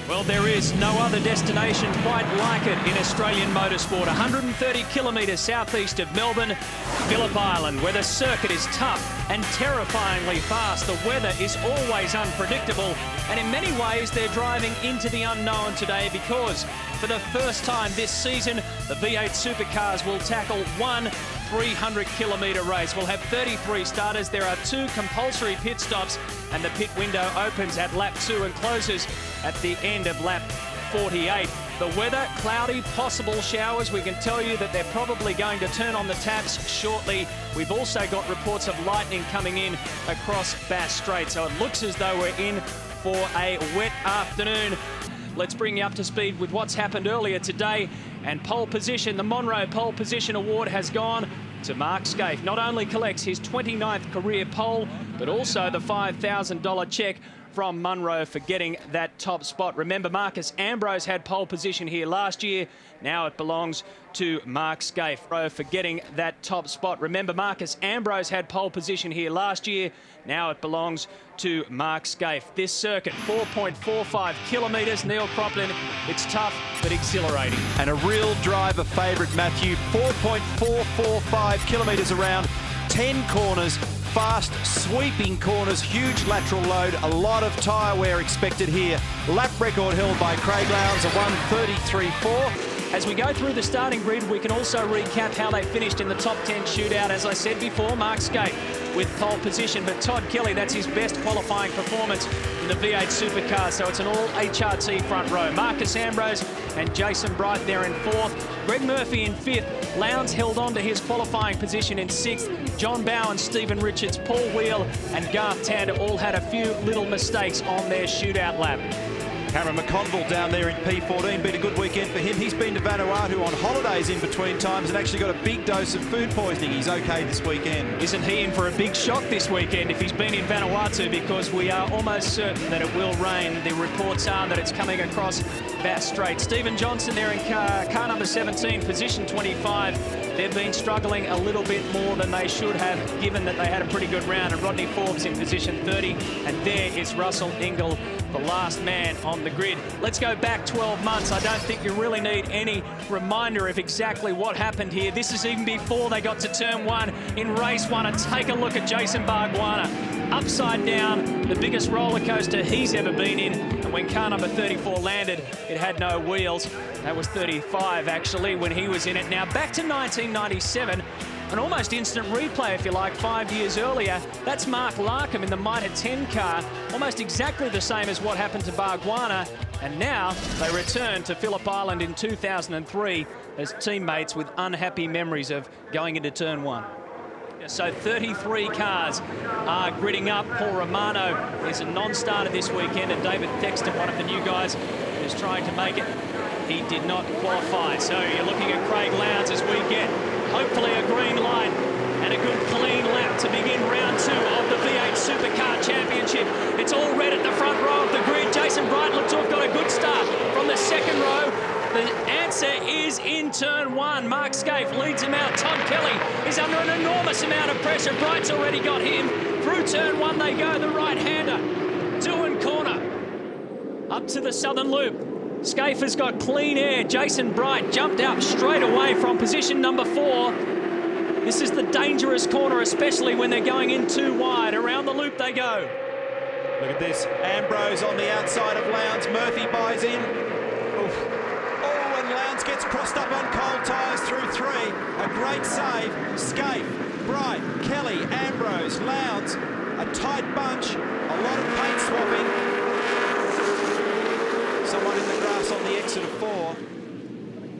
Well, there is no other destination quite like it in Australian motorsport. 130 kilometres southeast of Melbourne, Phillip Island, where the circuit is tough and terrifyingly fast. The weather is always unpredictable, and in many ways they're driving into the unknown today because for the first time this season, the V8 Supercars will tackle one 300-kilometre race. We'll have 33 starters. There are 2 compulsory pit stops, and the pit window opens at lap 2 and closes at the end of lap 48. The weather, cloudy, possible showers. We can tell you that they're probably going to turn on the taps shortly. We've also got reports of lightning coming in across Bass Strait, so it looks as though we're in for a wet afternoon. Let's bring you up to speed with what's happened earlier today. And pole position, the Monroe Pole Position Award has gone to Mark Skaife. Not only collects his 29th career pole, but also the $5,000 check from Monroe for getting that top spot. Remember, Marcus Ambrose had pole position here last year. Now it belongs to Mark Skaife for getting that top spot. Remember, Marcus Ambrose had pole position here last year. Now it belongs to Mark Skaife. This circuit, 4.45 kilometres. Neil Cropton, it's tough but exhilarating. And a real driver favourite, Matthew. 4.445 kilometres around, 10 corners. Fast, sweeping corners, huge lateral load, a lot of tyre wear expected here. Lap record held by Craig Lowndes, a 1:33.4. As we go through the starting grid, we can also recap how they finished in the top 10 shootout. As I said before, Mark Skaife with pole position, but Todd Kelly, that's his best qualifying performance in the V8 Supercar, so it's an all HRT front row. Marcus Ambrose and Jason Bright there in 4th. Greg Murphy in 5th. Lowndes held on to his qualifying position in 6th. John Bowen, Stephen Richards, Paul Wheel and Garth Tander all had a few little mistakes on their shootout lap. Cameron McConville down there in P14, been a good weekend for him. He's been to Vanuatu on holidays in between times and actually got a big dose of food poisoning. He's okay this weekend. Isn't he in for a big shock this weekend if he's been in Vanuatu, because we are almost certain that it will rain. The reports are that it's coming across Bass Strait. Stephen Johnson there in car number 17, position 25. They've been struggling a little bit more than they should have, given that they had a pretty good round. And Rodney Forbes in position 30. And there is Russell Ingall, the last man on the grid. Let's go back 12 months. I don't think you really need any reminder of exactly what happened here. This is even before they got to turn 1 in race 1. And take a look at Jason Bargwanna. Upside down, the biggest roller coaster he's ever been in. And when car number 34 landed, it had no wheels. That was 35 actually when he was in it. Now back to 1997, an almost instant replay if you like, 5 years earlier. That's Mark Larkham in the Mitre 10 car, almost exactly the same as what happened to Bargwanna. And now they return to Phillip Island in 2003 as teammates with unhappy memories of going into turn 1. So 33 cars are gridding up. Paul Romano is a non-starter this weekend, and David Thexton, one of the new guys, is trying to make it. He did not qualify. So you're looking at Craig Lowndes as we get hopefully a green light and a good clean lap to begin round 2 of the V8 Supercar Championship. It's all red at the front row of the grid. Jason Bright looks to have got a good start from the second row. The answer is in turn 1. Mark Skaife leads him out. Todd Kelly is under an enormous amount of pressure. Bright's already got him. Through turn 1 they go, the right-hander. Doohan corner. Up to the southern loop. Skaife has got clean air. Jason Bright jumped out straight away from position number 4. This is the dangerous corner, especially when they're going in too wide. Around the loop they go. Look at this. Ambrose on the outside of Lowndes. Murphy buys in. Oof. Lowndes gets crossed up on cold tyres through 3. A great save. Skaife, Bright, Kelly, Ambrose, Lowndes. A tight bunch. A lot of paint swapping. Someone in the grass on the exit of 4.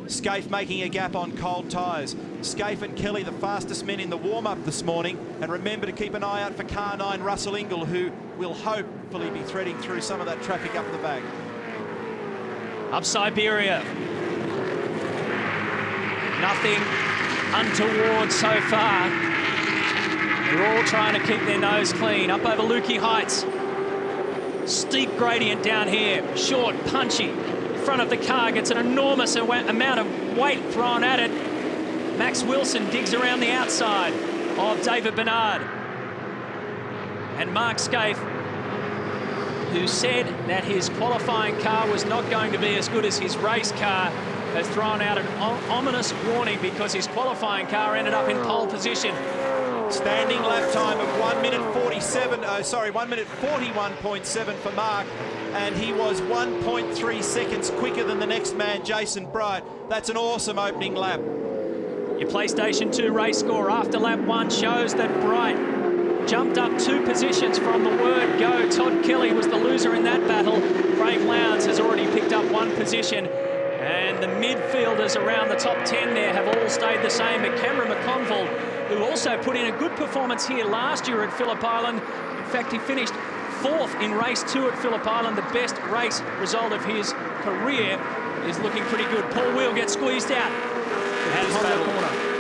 Skaife making a gap on cold tyres. Skaife and Kelly, the fastest men in the warm-up this morning. And remember to keep an eye out for car 9, Russell Ingall, who will hopefully be threading through some of that traffic up the back. Up Siberia. Nothing untoward so far. They're all trying to keep their nose clean. Up over Lukey Heights. Steep gradient down here. Short, punchy. In front of the car gets an enormous amount of weight thrown at it. Max Wilson digs around the outside of David Bernard. And Mark Skaife who said that his qualifying car was not going to be as good as his race car, has thrown out an ominous warning because his qualifying car ended up in pole position. Standing lap time of 1 minute 1 minute 41.7 for Mark, and he was 1.3 seconds quicker than the next man, Jason Bright. That's an awesome opening lap. Your PlayStation 2 race score after lap 1 shows that Bright jumped up 2 positions from the word go. Todd Kelly was the loser in that battle. Craig Lowndes has already picked up 1 position. And the midfielders around the top 10 there have all stayed the same. But Cameron McConville, who also put in a good performance here last year at Phillip Island. In fact, he finished 4th in race 2 at Phillip Island. The best race result of his career is looking pretty good. Paul Wheel gets squeezed out.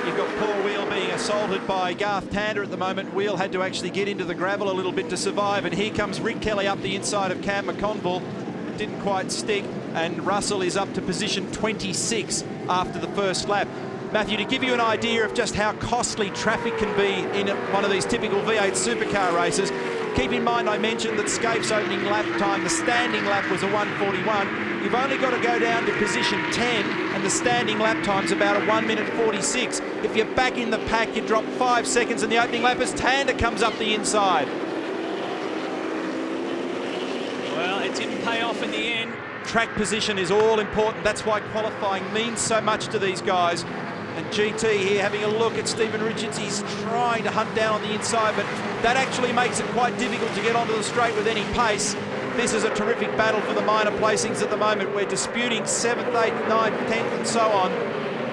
You've got Paul Wheel being assaulted by Garth Tander at the moment. Wheel had to actually get into the gravel a little bit to survive, and here comes Rick Kelly up the inside of Cam McConville. It didn't quite stick, and Russell is up to position 26 after the first lap. Matthew, to give you an idea of just how costly traffic can be in one of these typical V8 supercar races, keep in mind I mentioned that Scaife's opening lap time, the standing lap, was a 1:41. You've only got to go down to position 10, and the standing lap time's about a 1 minute 46. If you're back in the pack, you drop 5 seconds in the opening lap as Tander comes up the inside. Well, it didn't pay off in the end. Track position is all important. That's why qualifying means so much to these guys. And GT here having a look at Stephen Richards. He's trying to hunt down on the inside, but that actually makes it quite difficult to get onto the straight with any pace. This is a terrific battle for the minor placings at the moment. We're disputing 7th, 8th, 9th, 10th and so on.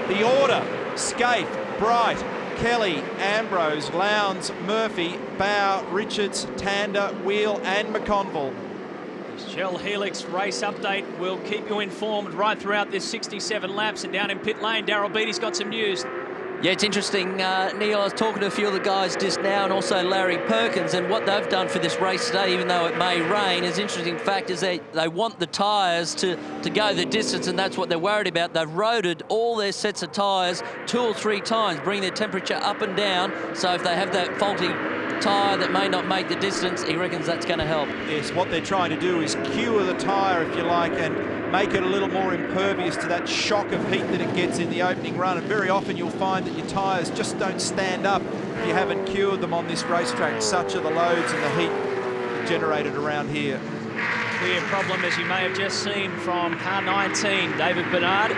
The order: Scaife, Bright, Kelly, Ambrose, Lowndes, Murphy, Bow, Richards, Tander, Wheel and McConville. Shell Helix race update will keep you informed right throughout this 67 laps. And down in pit lane, Daryl Beattie's got some news. Yeah, it's interesting, Neil. I was talking to a few of the guys just now, and also Larry Perkins, and what they've done for this race today, even though it may rain, is interesting fact is they want the tyres to go the distance, and that's what they're worried about. They've roaded all their sets of tyres 2 or 3 times, bring their temperature up and down, so if they have that faulty tyre that may not make the distance, he reckons that's going to help. Yes, what they're trying to do is cure the tyre, if you like, and make it a little more impervious to that shock of heat that it gets in the opening run. And very often you'll find that your tyres just don't stand up if you haven't cured them on this racetrack. Such are the loads and the heat generated around here. Clear problem, as you may have just seen from car 19, David Bernard.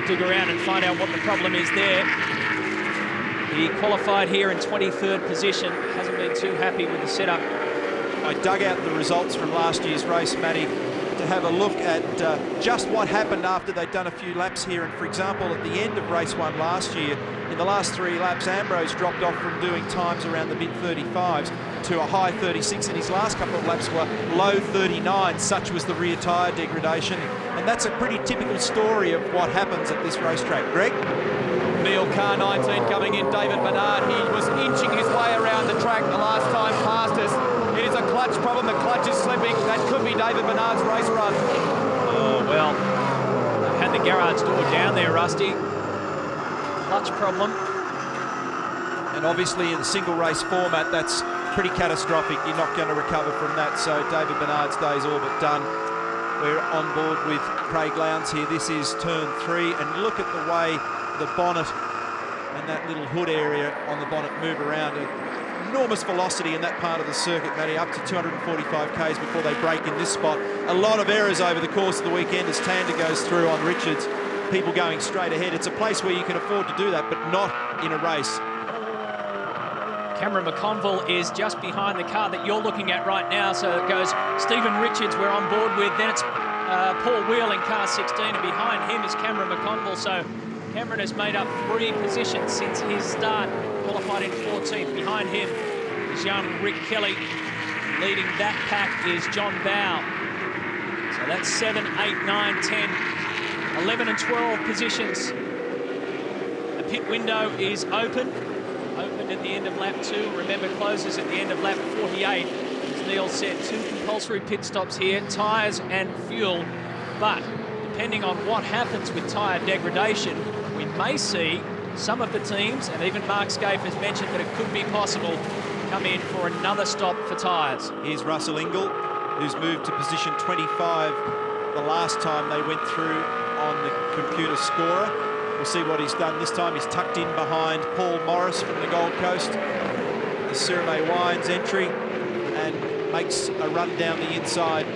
Dig around and find out what the problem is there. He qualified here in 23rd position. Hasn't been too happy with the setup. I dug out the results from last year's race, Matty, to have a look at just what happened after they'd done a few laps here. And for example, at the end of race 1 last year, in the last 3 laps, Ambrose dropped off from doing times around the mid-35s to a high 36, and his last couple of laps were low 39. Such was the rear tyre degradation. And that's a pretty typical story of what happens at this racetrack. Greg? Neil, car 19 coming in, David Bernard. He was inching his way around the track the last time past us. It is a clutch problem. The clutch is slipping. That could be David Bernard's race run. Oh, well, they've had the garage door down there, Rusty. Clutch problem. And obviously in the single race format, that's pretty catastrophic. You're not going to recover from that. So David Bernard's day's all but done. We're on board with Craig Lowndes here. This is turn 3, and look at the way the bonnet and that little hood area on the bonnet move around. Enormous velocity in that part of the circuit, Matty, up to 245 k's before they break in this spot. A lot of errors over the course of the weekend as Tander goes through on Richards. People going straight ahead. It's a place where you can afford to do that, but not in a race. Cameron McConville is just behind the car that you're looking at right now. So it goes Stephen Richards we're on board with. Then it's Paul Wheel in car 16, and behind him is Cameron McConville. So Cameron has made up 3 positions since his start, qualified in 14th. Behind him is young Rick Kelly. Leading that pack is John Bow. So that's 7, 8, 9, 10, 11 and 12 positions. The pit window is open. Opened at the end of lap 2. Remember, closes at the end of lap 48. As Neil said, 2 compulsory pit stops here, tyres and fuel. But depending on what happens with tyre degradation, we may see some of the teams, and even Mark Scaife has mentioned that it could be possible, come in for another stop for tyres. Here's Russell Ingall who's moved to position 25 the last time they went through on the computer scorer. We'll see what he's done this time. He's tucked in behind Paul Morris from the Gold Coast, the Sirme Wines entry, and makes a run down the inside.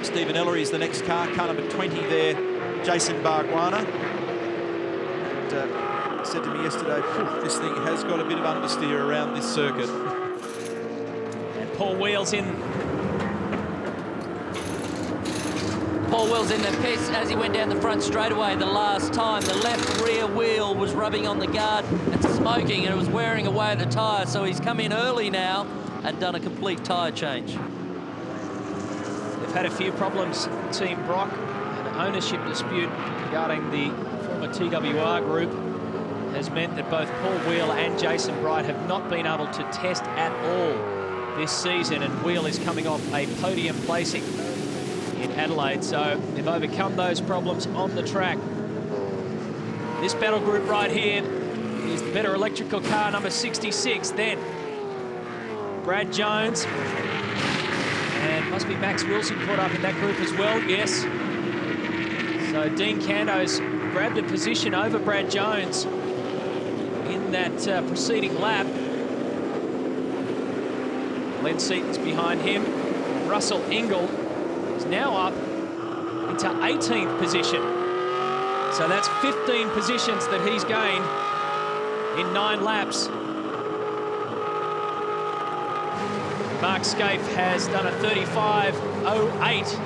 Stephen Ellery is the next car number 20 there, Jason Bargwana. And, said to me yesterday, this thing has got a bit of understeer around this circuit. And Paul Wheels in. Paul Wheels in the piss as he went down the front straightaway the last time. The left rear wheel was rubbing on the guard and smoking, and it was wearing away the tyre. So he's come in early now and done a complete tyre change. They've had a few problems, Team Brock. An ownership dispute regarding the former TWR group has meant that both Paul Wheel and Jason Bright have not been able to test at all this season, and Wheel is coming off a podium placing in Adelaide, so they've overcome those problems on the track. This battle group right here is the better electrical car number 66, then Brad Jones, and must be Max Wilson caught up in that group as well, yes. So Dean Cando's grabbed a position over Brad Jones in that preceding lap. Len Seaton's behind him. Russell Ingall is now up into 18th position. So that's 15 positions that he's gained in 9 laps. Mark Scaife has done a 35.08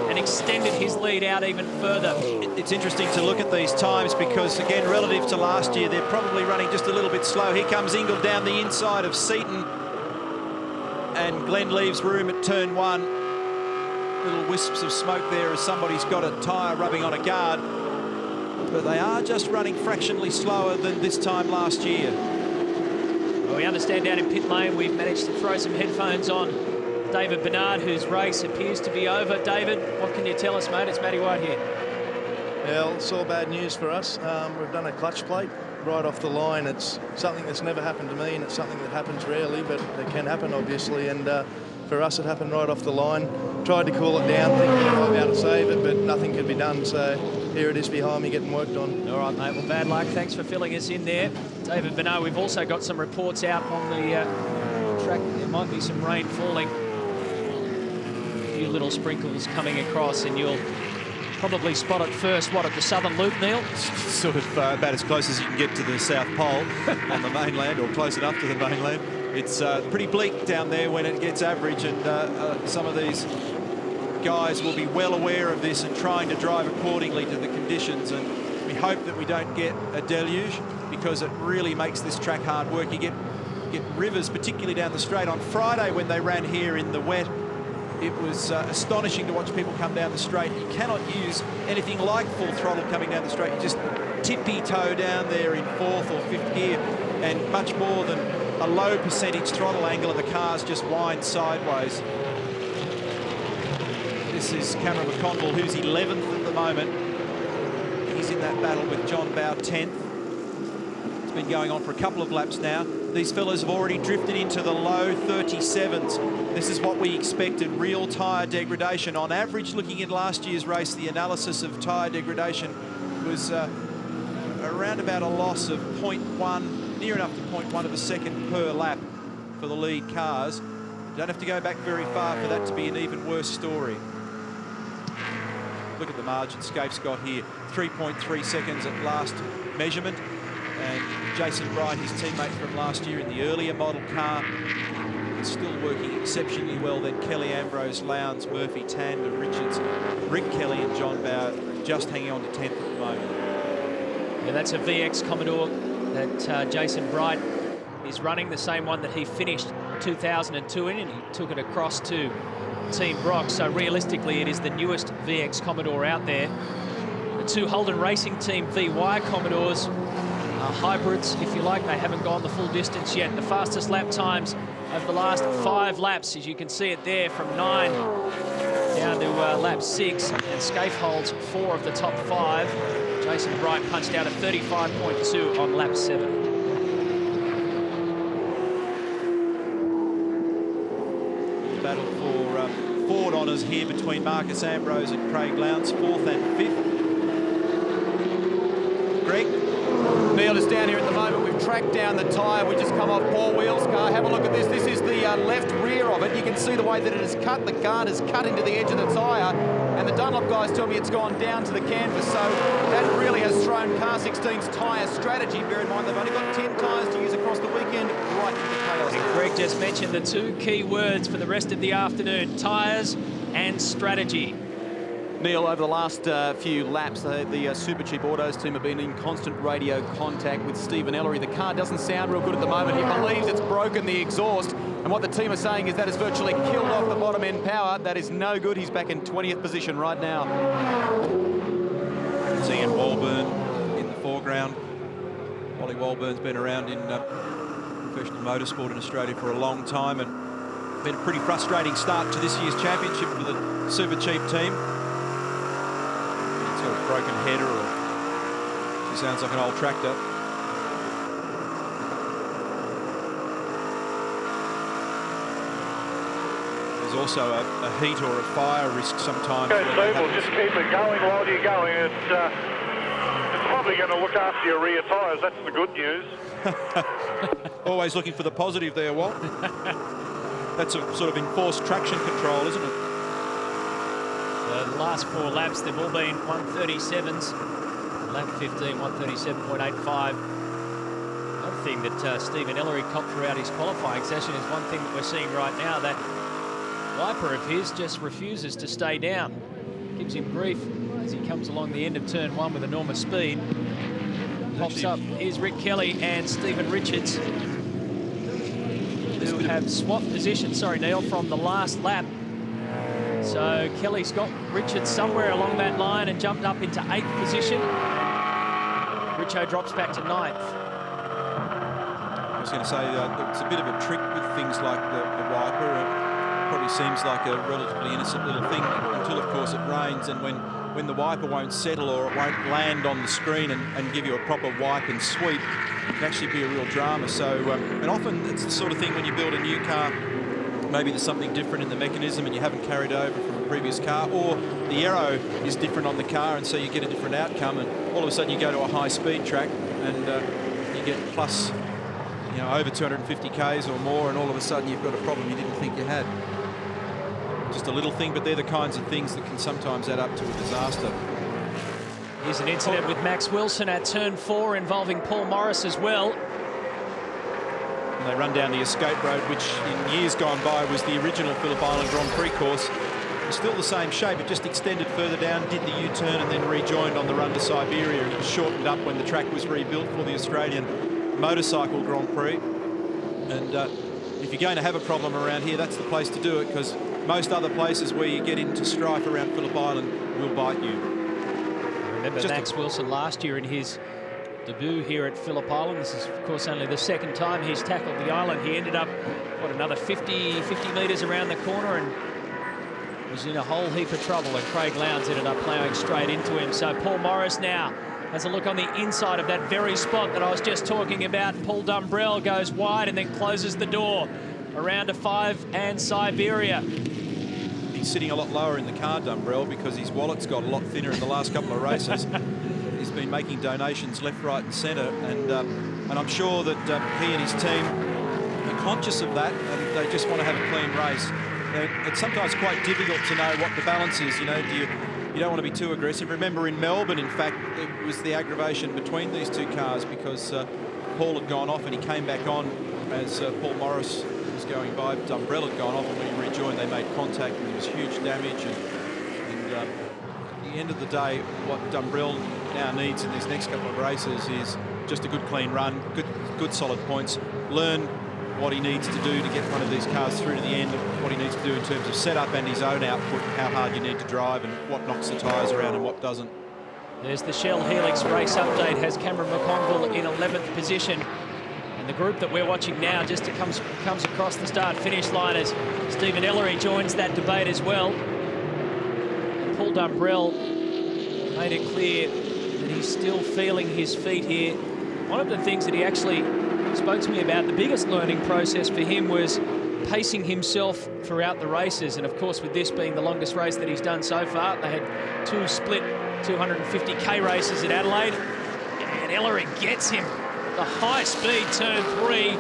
and extended his lead out even further. It's interesting to look at these times because, again, relative to last year, they're probably running just a little bit slow. Here comes Ingall down the inside of Seaton, and Glenn leaves room at turn 1. Little wisps of smoke there as somebody's got a tyre rubbing on a guard. But they are just running fractionally slower than this time last year. Well, we understand down in pit lane we've managed to throw some headphones on David Bernard, whose race appears to be over. David, what can you tell us, mate? It's Matty White here. Well, it's all bad news for us. We've done a clutch plate right off the line. It's something that's never happened to me, and it's something that happens rarely, but it can happen, obviously. And for us, it happened right off the line. Tried to cool it down, thinking I might be able to save it, but nothing could be done. So here it is behind me getting worked on. All right, mate. Well, bad luck. Thanks for filling us in there. David Bernard, we've also got some reports out on the track. There might be some rain falling. A few little sprinkles coming across, and you'll probably spot it first, what, at the southern loop, Neil? Sort of about as close as you can get to the South Pole on the mainland, or close enough to the mainland. It's pretty bleak down there when it gets average, and some of these guys will be well aware of this and trying to drive accordingly to the conditions. And we hope that we don't get a deluge, because it really makes this track hard work. You get rivers, particularly down the straight. On Friday when they ran here in the wet, it was astonishing to watch people come down the straight. You cannot use anything like full throttle coming down the straight. You just tippy-toe down there in 4th or 5th gear, and much more than a low percentage throttle angle, and the cars just wind sideways. This is Cameron McConville, who's 11th at the moment. He's in that battle with John Bowe 10th. It's been going on for a couple of laps now. These fellas have already drifted into the low 37s. This is what we expected, real tyre degradation. On average, looking at last year's race, the analysis of tyre degradation was around about a loss of 0.1, near enough to 0.1 of a second per lap for the lead cars. You don't have to go back very far for that to be an even worse story. Look at the margin Scaife's got here, 3.3 seconds at last measurement. And Jason Bright, his teammate from last year in the earlier model car, still working exceptionally well. Then Kelly, Ambrose, Lowndes, Murphy, Tander, Richards, Rick Kelly and John Bowe just hanging on to 10th at the moment. Yeah, that's a VX Commodore that Jason Bright is running, the same one that he finished 2002 in, and he took it across to Team Brock. So realistically, it is the newest VX Commodore out there. The two Holden Racing Team VY Commodores are hybrids, if you like. They haven't gone the full distance yet. The fastest lap times over the last 5 laps, as you can see it there, from 9 down to lap 6, and Scaife holds 4 of the top 5. Jason Bright punched out a 35.2 on lap 7. Battle for award honours here between Marcus Ambrose and Craig Lowndes, 4th and 5th. Greg? Neil is down here at the moment. We've tracked down the tyre. We just come off Paul Wheel's car. Have a look at this. This is the left rear of it. You can see the way that it is cut. The guard is cut into the edge of the tyre. And the Dunlop guys tell me it's gone down to the canvas. So that really has thrown Car 16's tyre strategy. Bear in mind, they've only got 10 tyres to use across the weekend, right into chaos. And Greg just mentioned the two key words for the rest of the afternoon: tyres and strategy. Neil, over the last few laps, the Super Cheap Autos team have been in constant radio contact with Stephen Ellery. The car doesn't sound real good at the moment. He believes it's broken the exhaust. And what the team are saying is that it's virtually killed off the bottom end power. That is no good. He's back in 20th position right now. Seeing Walburn in the foreground. Wally Walburn's been around in professional motorsport in Australia for a long time, and been a pretty frustrating start to this year's championship for the Super Cheap team. It's got a broken header, or she sounds like an old tractor. There's also a heat or a fire risk sometimes. Okay, Steve, we'll just keep it going while you're going. It's probably going to look after your rear tyres. That's the good news. Always looking for the positive there, Walt. That's a sort of enforced traction control, isn't it? The last 4 laps, they've all been 137s. Lap 15, 137.85. Another thing that Stephen Ellery copped throughout his qualifying session is one thing that we're seeing right now, that wiper of his just refuses to stay down. Gives him grief as he comes along the end of turn 1 with enormous speed. Pops up. Here's Rick Kelly and Stephen Richards, who have swapped positions, sorry Neil, from the last lap. So Kelly's got Richards somewhere along that line and jumped up into 8th position. Richo drops back to 9th. I was going to say, it's a bit of a trick with things like the wiper. It probably seems like a relatively innocent little thing until, of course, it rains, and when the wiper won't settle or it won't land on the screen and give you a proper wipe and sweep, it can actually be a real drama. So, and often it's the sort of thing when you build a new car, maybe there's something different in the mechanism and you haven't carried over from a previous car, or the aero is different on the car and so you get a different outcome, and all of a sudden you go to a high-speed track and you get plus, you know, over 250 Ks or more, and all of a sudden you've got a problem you didn't think you had. Just a little thing, but they're the kinds of things that can sometimes add up to a disaster. Here's an incident with Max Wilson at turn 4 involving Paul Morris as well. And they run down the escape road, which in years gone by was the original Phillip Island Grand Prix course. It's still the same shape, it just extended further down, did the U-turn and then rejoined on the run to Siberia. It was shortened up when the track was rebuilt for the Australian Motorcycle Grand Prix. And if you're going to have a problem around here, that's the place to do it, because most other places where you get into strife around Phillip Island will bite you. Remember Max Wilson last year in his debut here at Phillip Island. This is, of course, only the second time he's tackled the island. He ended up, what, another 50 metres around the corner and was in a whole heap of trouble, and Craig Lowndes ended up ploughing straight into him. So Paul Morris now has a look on the inside of that very spot that I was just talking about. Paul Dumbrell goes wide and then closes the door around to 5 and Siberia. He's sitting a lot lower in the car, Dumbrell, because his wallet's got a lot thinner in the last couple of races. He's been making donations left, right and centre, and I'm sure that he and his team are conscious of that, and they just want to have a clean race. It's sometimes quite difficult to know what the balance is. You know, you don't want to be too aggressive. Remember in Melbourne, in fact, it was the aggravation between these two cars because Paul had gone off and he came back on as Paul Morris was going by. Dumbrell had gone off, and when he rejoined they made contact and there was huge damage, and at the end of the day what Dumbrell now needs in these next couple of races is just a good clean run, good solid points, learn what he needs to do to get one of these cars through to the end, what he needs to do in terms of setup and his own output, how hard you need to drive and what knocks the tyres around and what doesn't. There's the Shell Helix race update, has Cameron McConville in 11th position. And the group that we're watching now just comes across the start-finish line as Stephen Ellery joins that debate as well. Paul Dumbrell made it clear that he's still feeling his feet here. One of the things that he actually spoke to me about, the biggest learning process for him was pacing himself throughout the races. And of course, with this being the longest race that he's done so far, they had 2 split 250k races at Adelaide. And Ellery gets him. The high speed turn 3.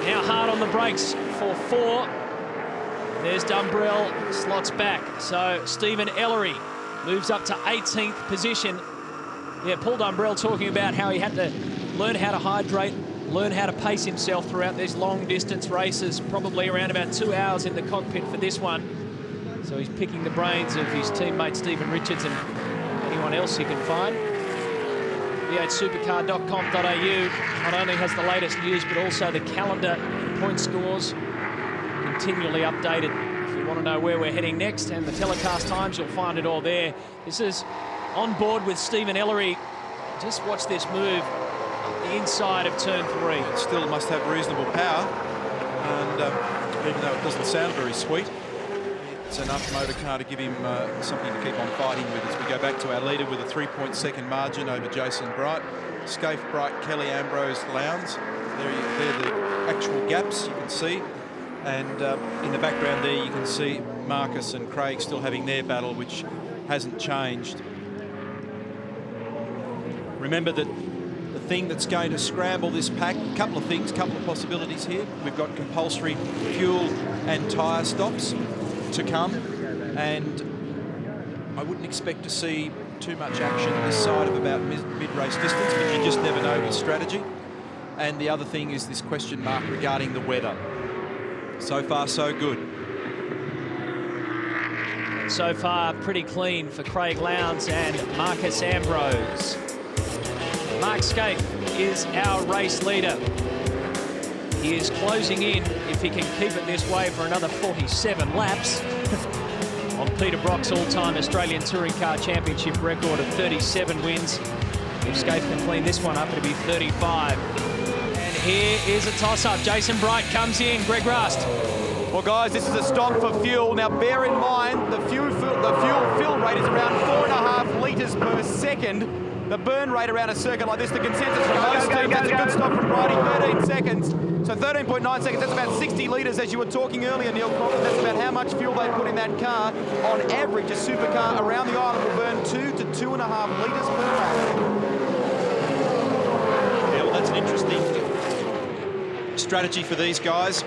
Now hard on the brakes for 4. There's Dumbrell, slots back. So Stephen Ellery moves up to 18th position. Yeah, Paul Dumbrell talking about how he had to learn how to hydrate, learn how to pace himself throughout these long distance races, probably around about 2 hours in the cockpit for this one. So he's picking the brains of his teammate Stephen Richards and anyone else he can find. v8supercar.com.au not only has the latest news, but also the calendar, point scores, continually updated. If you want to know where we're heading next and the telecast times, you'll find it all there. This is on board with Stephen Ellery. Just watch this move up the inside of turn 3. It still must have reasonable power, and even though it doesn't sound very sweet, it's enough motor car to give him something to keep on fighting with as we go back to our leader with a 3-point-second margin over Jason Bright. Scaife, Bright, Kelly, Ambrose, Lowndes. They're the actual gaps you can see. And in the background there you can see Marcus and Craig still having their battle, which hasn't changed. Remember that the thing that's going to scramble this pack, a couple of things, couple of possibilities here. We've got compulsory fuel and tyre stops to come, and I wouldn't expect to see too much action this side of about mid-race distance, but you just never know with strategy. And the other thing is this question mark regarding the weather. So far, so good. So far, pretty clean for Craig Lowndes and Marcus Ambrose. Mark Scaife is our race leader. He is closing in, if he can keep it this way, for another 47 laps on Peter Brock's all-time Australian Touring Car Championship record of 37 wins. If Scaife can clean this one up, it'll be 35. And here is a toss-up. Jason Bright comes in. Greg Rust. Well, guys, this is a stop for fuel. Now, bear in mind, the fuel fill rate is around 4.5 litres per second. The burn rate around a circuit like this, the consensus from most teams, that's a good stop from Brighty, 13 seconds. So 13.9 seconds, that's about 60 litres, as you were talking earlier, Neil Crompton. That's about how much fuel they put in that car. On average, a supercar around the island will burn 2 to 2.5 litres per lap. Yeah, well, that's an interesting strategy for these guys.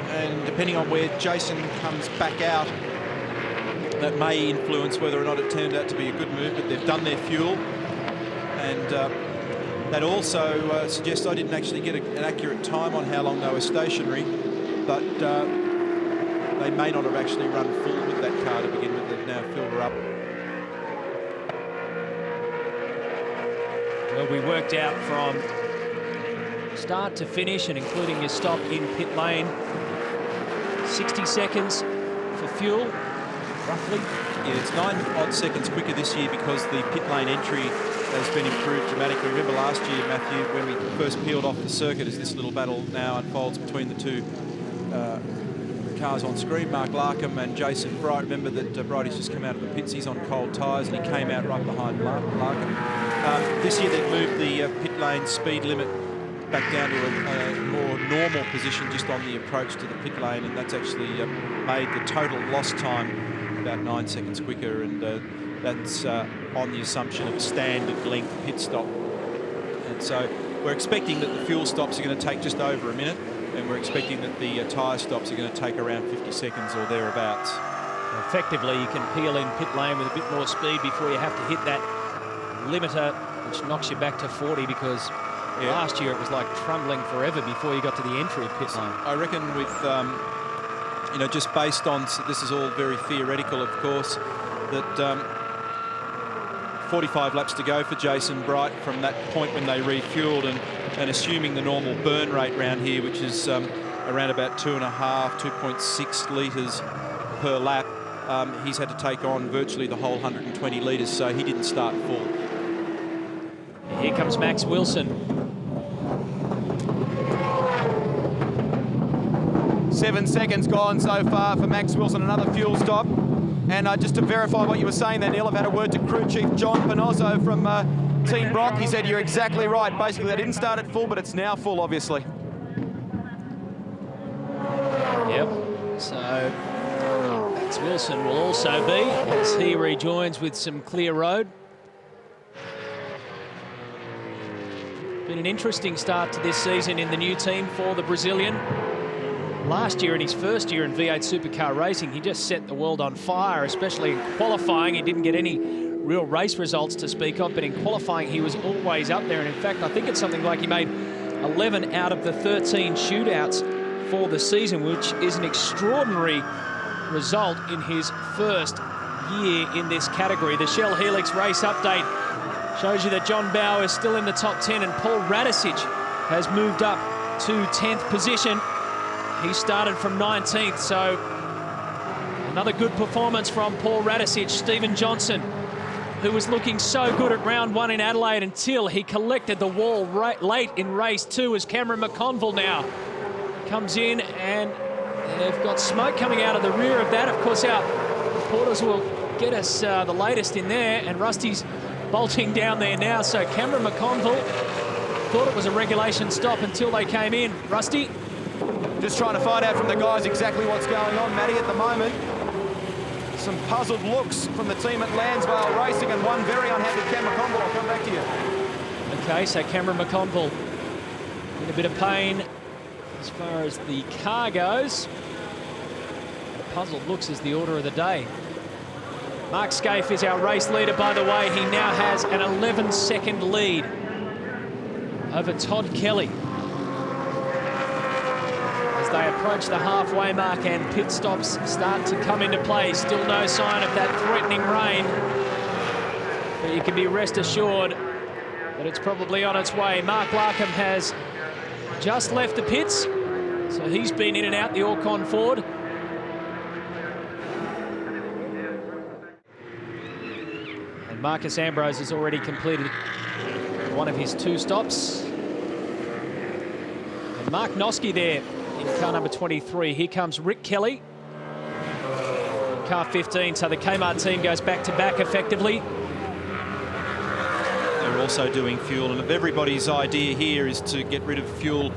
And depending on where Jason comes back out, that may influence whether or not it turned out to be a good move, but they've done their fuel. And that also suggests I didn't actually get an accurate time on how long they were stationary, but they may not have actually run full with that car to begin with. They've now filled her up. Well, we worked out from start to finish, and including your stop in pit lane, 60 seconds for fuel, roughly. Yeah, it's 9 odd seconds quicker this year because the pit lane entry has been improved dramatically. Remember last year, Matthew, when we first peeled off the circuit, as this little battle now unfolds between the two cars on screen, Mark Larkham and Jason Bright. Remember that Brighty's just come out of the pits. He's on cold tyres and he came out right behind Larkham. This year they've moved the pit lane speed limit back down to a more normal position just on the approach to the pit lane, and that's actually made the total lost time about 9 seconds quicker, and that's on the assumption of a standard length pit stop. And so we're expecting that the fuel stops are going to take just over a minute, and we're expecting that the tyre stops are going to take around 50 seconds or thereabouts. Effectively, you can peel in pit lane with a bit more speed before you have to hit that limiter, which knocks you back to 40, because last year it was like trundling forever before you got to the entry of pit lane. I reckon with, you know, just based on, this is all very theoretical, of course, that 45 laps to go for Jason Bright from that point when they refueled, and assuming the normal burn rate around here, which is around about 2.6 litres per lap, he's had to take on virtually the whole 120 litres, so he didn't start full. Here comes Max Wilson. 7 seconds gone so far for Max Wilson, another fuel stop. And just to verify what you were saying there, Neil, I've had a word to crew chief John Panozzo from Team Brock. He said you're exactly right. Basically, they didn't start at full, but it's now full, obviously. So Max Wilson will also be, as he rejoins with some clear road. Been an interesting start to this season in the new team for the Brazilian. Last year, in his first year in V8 Supercar racing, he just set the world on fire, especially in qualifying. He didn't get any real race results to speak of, but in qualifying, he was always up there. And in fact, I think it's something like he made 11 out of the 13 shootouts for the season, which is an extraordinary result in his first year in this category. The Shell Helix race update shows you that John Bowe is still in the top 10 and Paul Radicic has moved up to 10th position. He started from 19th, so another good performance from Paul Radicic. Stephen Johnson, who was looking so good at round 1 in Adelaide until he collected the wall late in race 2, as Cameron McConville now comes in, and they've got smoke coming out of the rear of that. Of course, our reporters will get us the latest in there, and Rusty's bolting down there now. So Cameron McConville thought it was a regulation stop until they came in. Rusty? Just trying to find out from the guys exactly what's going on, Matty, at the moment. Some puzzled looks from the team at Lansvale Racing, and one very unhappy Cam McConville. I'll come back to you. Okay, so Cameron McConville in a bit of pain as far as the car goes. Puzzled looks is the order of the day. Mark Scaife is our race leader, by the way. He now has an 11-second lead over Todd Kelly as they approach the halfway mark and pit stops start to come into play. Still no sign of that threatening rain, but you can be rest assured that it's probably on its way. Mark Larkham has just left the pits, so he's been in and out the Orcon Ford. And Marcus Ambrose has already completed one of his 2 stops. And Mark Noske there in car number 23. Here comes Rick Kelly, car 15, so the Kmart team goes back-to-back effectively. They're also doing fuel, and if everybody's idea here is to get rid of fuel,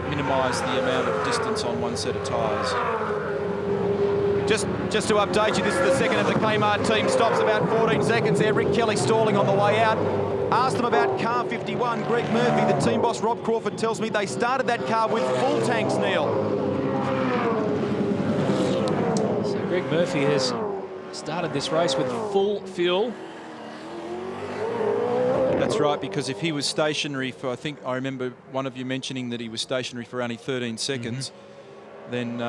minimise the amount of distance on one set of tyres. Just to update you, this is the second of the Kmart team stops, about 14 seconds there. Rick Kelly stalling on the way out. Asked them about car 51. Greg Murphy, the team boss Rob Crawford, tells me they started that car with full tanks, Neil. So Greg Murphy has started this race with full fuel. That's right, because if he was stationary for, I remember one of you mentioning that he was stationary for only 13 seconds, then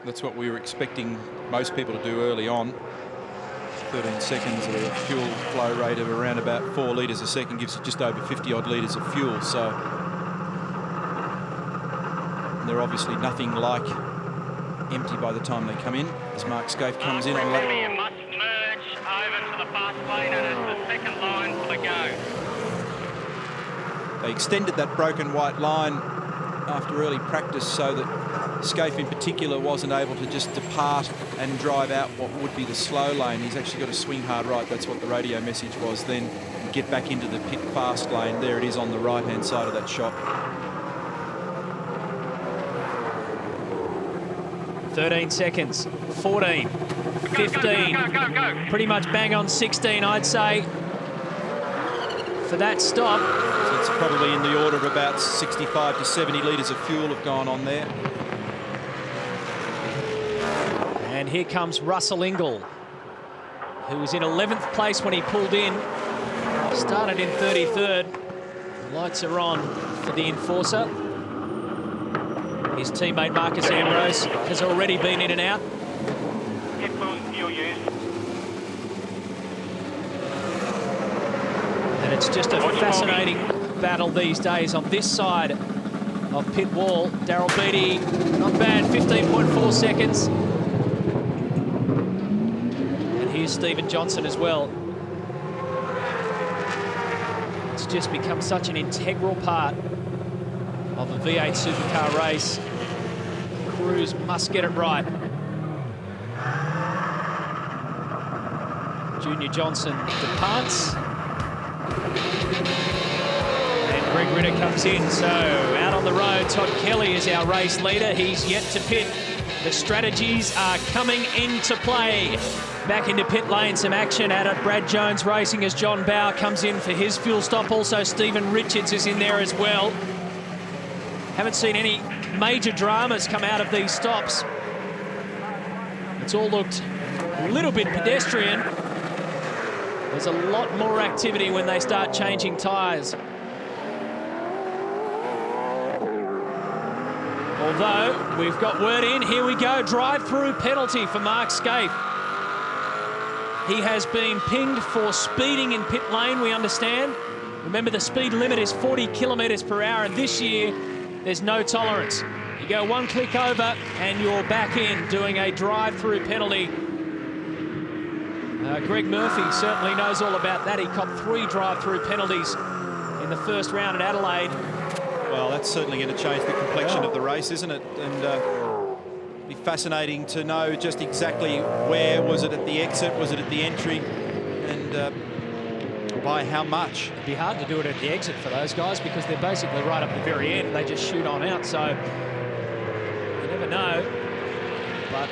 that's what we were expecting most people to do early on. 13 seconds of a fuel flow rate of around about 4 litres a second gives you just over 50-odd litres of fuel. So they're obviously nothing like empty by the time they come in. As Mark Scaife comes in on lap. You must merge over to the fast lane, and it's the second line for the go. They extended that broken white line after early practice so that Scaife in particular wasn't able to just depart and drive out what would be the slow lane. He's actually got to swing hard right. That's what the radio message was then, and get back into the pit fast lane. There it is on the right-hand side of that shot. 13 seconds, 14, 15, Go. pretty much bang on 16, I'd say, for that stop. So it's probably in the order of about 65 to 70 litres of fuel have gone on there. And here comes Russell Ingall, who was in 11th place when he pulled in, started in 33rd. Lights are on for the enforcer. His teammate Marcus Ambrose has already been in and out. Fuel use. And it's just a fascinating battle these days on this side of pit wall. Daryl Beattie, not bad, 15.4 seconds. And here's Stephen Johnson as well. It's just become such an integral part of a V8 supercar race. Crews must get it right. Junior Johnson departs. And Greg Greg Ritter comes in. So out on the road, Todd Kelly is our race leader. He's yet to pit. The strategies are coming into play. Back into pit lane, some action out at Brad Jones Racing as John Bauer comes in for his fuel stop. Also, Stephen Richards is in there as well. Haven't seen any major dramas come out of these stops. It's all looked a little bit pedestrian. There's a lot more activity when they start changing tyres. Although, we've got word in, here we go, drive-through penalty for Mark Scaife. He has been pinged for speeding in pit lane, we understand. Remember, the speed limit is 40 kilometres per hour, and this year, there's no tolerance. You go one click over, and you're back in doing a drive-through penalty. Greg Murphy certainly knows all about that. He copped 3 drive-through penalties in the first round at Adelaide. Well, that's certainly going to change the complexion of the race, isn't it? And be fascinating to know just exactly where. Was it at the exit? Was it at the entry? And by how much? It'd be hard to do it at the exit for those guys because they're basically right up the very end. They just shoot on out, so you never know. But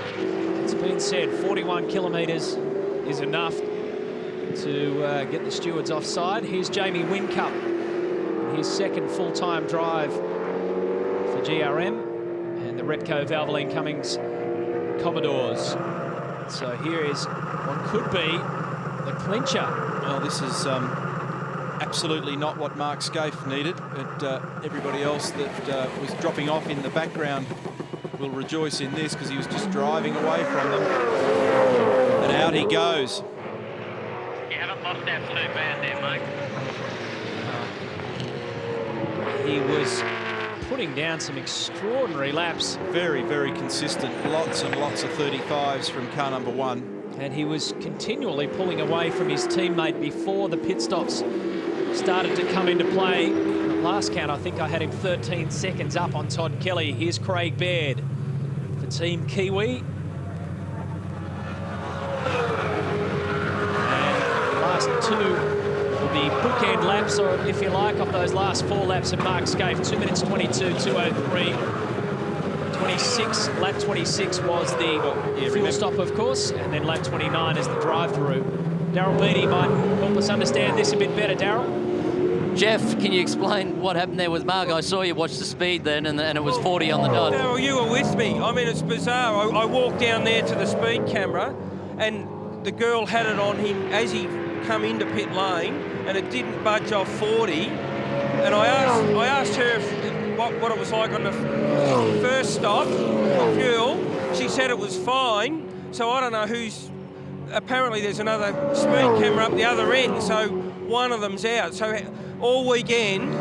it's been said, 41 kilometres is enough to get the stewards offside. Here's Jamie Whincup. His second full-time drive for GRM and the Repco Valvoline Cummins Commodores. So here is what could be the clincher. Well, this is absolutely not what Mark Scaife needed, but everybody else that was dropping off in the background will rejoice in this because he was just driving away from them. And out he goes. You haven't lost that too bad there, mate. He was putting down some extraordinary laps. Very, very consistent. Lots and lots of 35s from car number 1. And he was continually pulling away from his teammate before the pit stops started to come into play. Last count, I think I had him 13 seconds up on Todd Kelly. Here's Craig Baird for Team Kiwi. And the last 2 will be bookend laps, or if you like, of those last 4 laps of Mark Scaife. 2 minutes 22, 2:03. 26, lap 26 was the fuel stop, of course, and then lap 29 is the drive-through. Daryl Beattie might help us understand this a bit better. Daryl? Jeff, can you explain what happened there with Mark? I saw you watch the speed then, and it was 40 on the dot. Daryl, you were with me. I mean, it's bizarre. I walked down there to the speed camera, and the girl had it on him as he come into pit lane, and it didn't budge off 40. And I asked her what it was like on the first stop for fuel. She said it was fine. So I don't know who's. Apparently there's another speed camera up the other end, so one of them's out. So all weekend,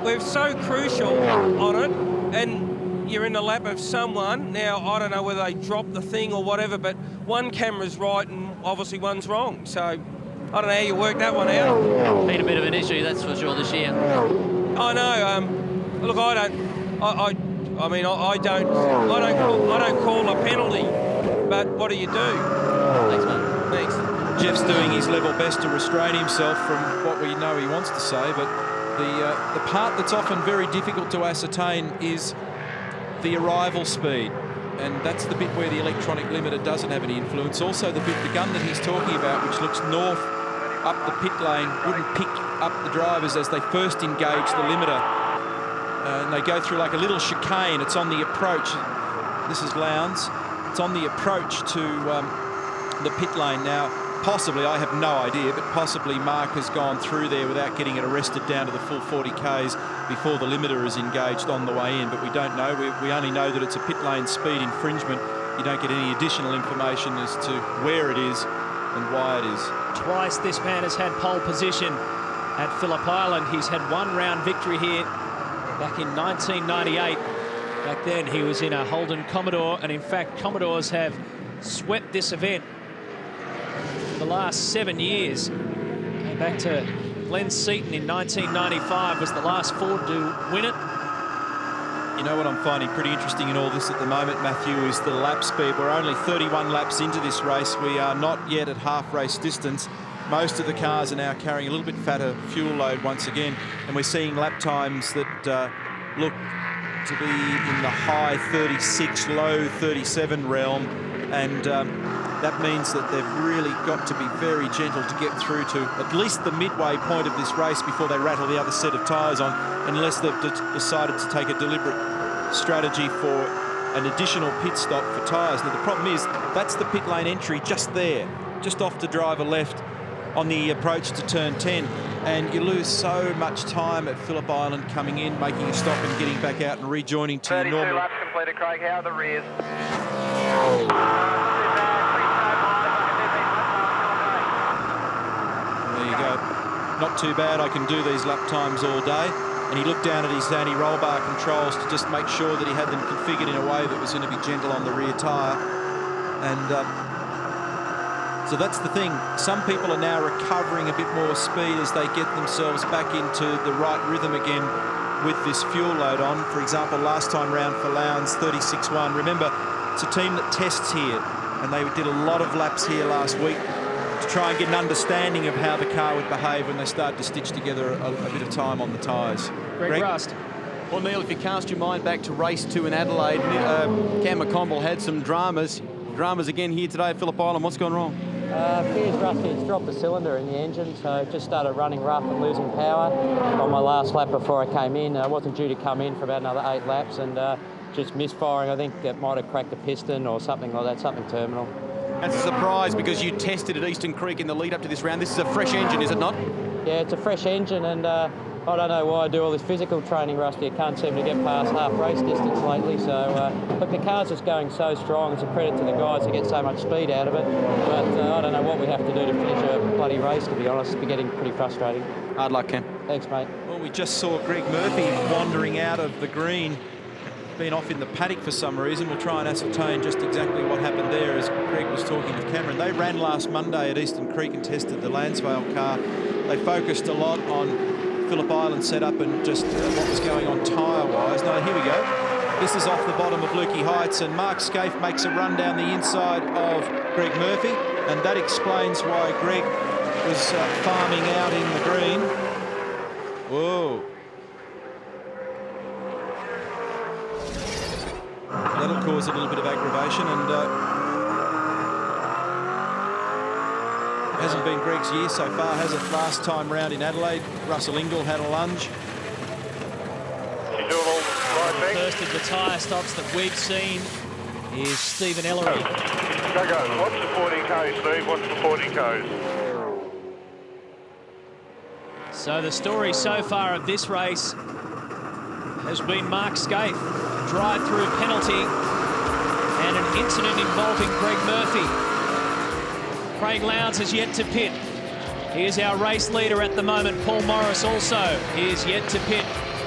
we're so crucial on it, and you're in the lap of someone. Now, I don't know whether they dropped the thing or whatever, but one camera's right and obviously one's wrong. So I don't know how you work that one out. Been a bit of an issue, that's for sure, this year. I know. Look, I don't call a penalty, but what do you do? Thanks, mate. Thanks. Jeff's doing his level best to restrain himself from what we know he wants to say, but the part that's often very difficult to ascertain is the arrival speed, and that's the bit where the electronic limiter doesn't have any influence. Also, the gun that he's talking about, which looks north up the pit lane, wouldn't pick up the drivers as they first engage the limiter. And they go through like a little chicane. It's on the approach. This is Lowndes. It's on the approach to the pit lane now. Possibly, I have no idea, but possibly Mark has gone through there without getting it arrested down to the full 40 Ks before the limiter is engaged on the way in. But we don't know. We only know that it's a pit lane speed infringement. You don't get any additional information as to where it is and why it is. Twice this man has had pole position at Phillip Island. He's had 1 round victory here back in 1998. Back then he was in a Holden Commodore, and in fact Commodores have swept this event for the last 7 years. Came back to Glenn Seaton in 1995, was the last Ford to win it. You know what I'm finding pretty interesting in all this at the moment, Matthew, is the lap speed. We're only 31 laps into this race. We are not yet at half race distance. Most of the cars are now carrying a little bit fatter fuel load once again, and we're seeing lap times that look to be in the high 36, low 37 realm, and that means that they've really got to be very gentle to get through to at least the midway point of this race before they rattle the other set of tyres on, unless they've decided to take a deliberate strategy for an additional pit stop for tyres. Now, the problem is that's the pit lane entry just there, just off to driver left on the approach to turn 10, and you lose so much time at Phillip Island coming in, making a stop and getting back out and rejoining to your normal. 32 laps completed, Craig. How are the rears? There you go. Not too bad. I can do these lap times all day. And he looked down at his anti-roll bar controls to just make sure that he had them configured in a way that was going to be gentle on the rear tyre. And so that's the thing. Some people are now recovering a bit more speed as they get themselves back into the right rhythm again with this fuel load on. For example, last time round for Lowndes, 36.1. Remember, it's a team that tests here, and they did a lot of laps here last week to try and get an understanding of how the car would behave when they start to stitch together a bit of time on the tyres. Greg Rust. Well, Neil, if you cast your mind back to race 2 in Adelaide, Cam McCombell had some dramas again here today at Phillip Island. What's gone wrong? Appears Rusty has dropped the cylinder in the engine, so it just started running rough and losing power on my last lap before I came in. I wasn't due to come in for about another 8 laps, and just misfiring. I think it might have cracked the piston or something like that, something terminal. That's a surprise because you tested at Eastern Creek in the lead up to this round. This is a fresh engine, is it not? Yeah, it's a fresh engine, and I don't know why I do all this physical training, Rusty. I can't seem to get past half race distance lately. So, look, the car's just going so strong. It's a credit to the guys to get so much speed out of it. But I don't know what we have to do to finish a bloody race, to be honest. It's getting pretty frustrating. Hard luck, Cam. Thanks, mate. Well, we just saw Greg Murphy wandering out of the green, been off in the paddock for some reason. We'll try and ascertain just exactly what happened there as Greg was talking with Cameron. They ran last Monday at Eastern Creek and tested the Lansvale car. They focused a lot on Phillip Island setup and just what was going on tyre-wise. Now, here we go. This is off the bottom of Lukey Heights, and Mark Scaife makes a run down the inside of Greg Murphy, and that explains why Greg was farming out in the green. Whoa. That'll cause a little bit of aggravation, and hasn't been Greg's year so far, has it? Last time round in Adelaide, Russell Ingall had a lunge. She's doing all right things. First of the tyre stops that we've seen is Stephen Ellery. Go. Watch the 40K, Steve. Watch the 40Ks. So the story so far of this race has been Mark Scaife, a drive-through penalty and an incident involving Greg Murphy. Craig Lowndes has yet to pit. Here's our race leader at the moment, Paul Morris also is yet to pit.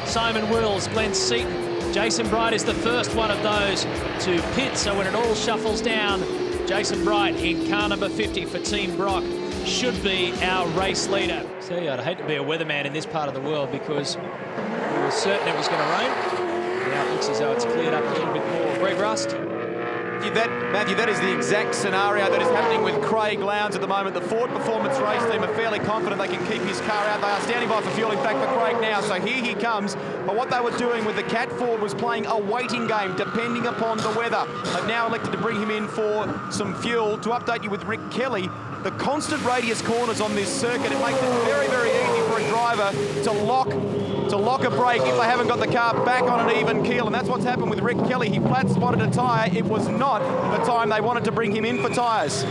Simon Wills, Glenn Seaton. Jason Bright is the first one of those to pit, so when it all shuffles down, Jason Bright in car number 50 for Team Brock should be our race leader. So yeah, I'd hate to be a weatherman in this part of the world because we were certain it was going to rain. Now it looks as though it's cleared up a little bit more. Greg Rust. Matthew, that is the exact scenario that is happening with Craig Lowndes at the moment. The Ford Performance Race team are fairly confident they can keep his car out. They are standing by for fuel, in fact, for Craig now. So here he comes. But what they were doing with the Cat Ford was playing a waiting game, depending upon the weather. They've now elected to bring him in for some fuel. To update you with Rick Kelly, the constant radius corners on this circuit, it makes it very, very easy for a driver to lock a brake if they haven't got the car back on an even keel, and that's what's happened with Rick Kelly. He flat spotted a tyre. It was not the time they wanted to bring him in for tyres.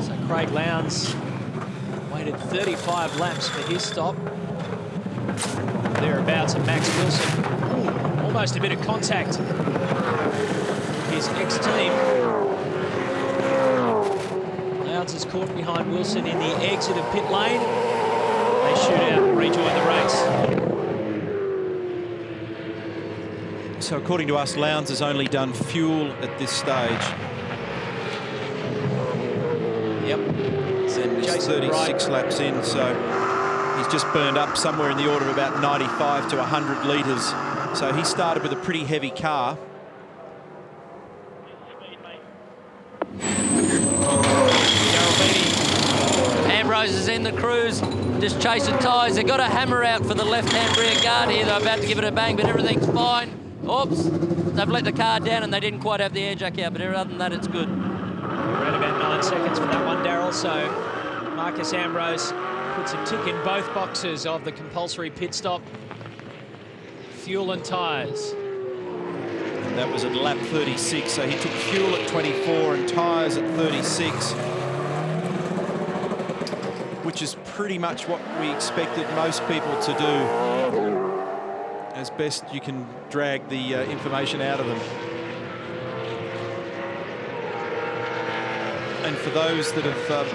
So Craig Lowndes waited 35 laps for his stop. Thereabouts of Max Wilson. Ooh, almost a bit of contact. His ex-team. Lowndes is caught behind Wilson in the exit of pit lane. They shoot out and rejoin the race. So according to us, Lowndes has only done fuel at this stage. Yep. And he's 36 laps in, so he's just burned up somewhere in the order of about 95 to 100 litres. So he started with a pretty heavy car. Garabini Ambrose is in the cruise, just chasing tyres. They've got a hammer out for the left-hand rear guard here. They're about to give it a bang, but everything's fine. Oops, they've let the car down and they didn't quite have the air jack out, but other than that, it's good. Around about 9 seconds for that one, Daryl. So Marcus Ambrose puts a tick in both boxes of the compulsory pit stop. Fuel and tyres. And that was at lap 36, so he took fuel at 24 and tyres at 36, which is pretty much what we expected most people to do, as best you can drag the information out of them. And for those that have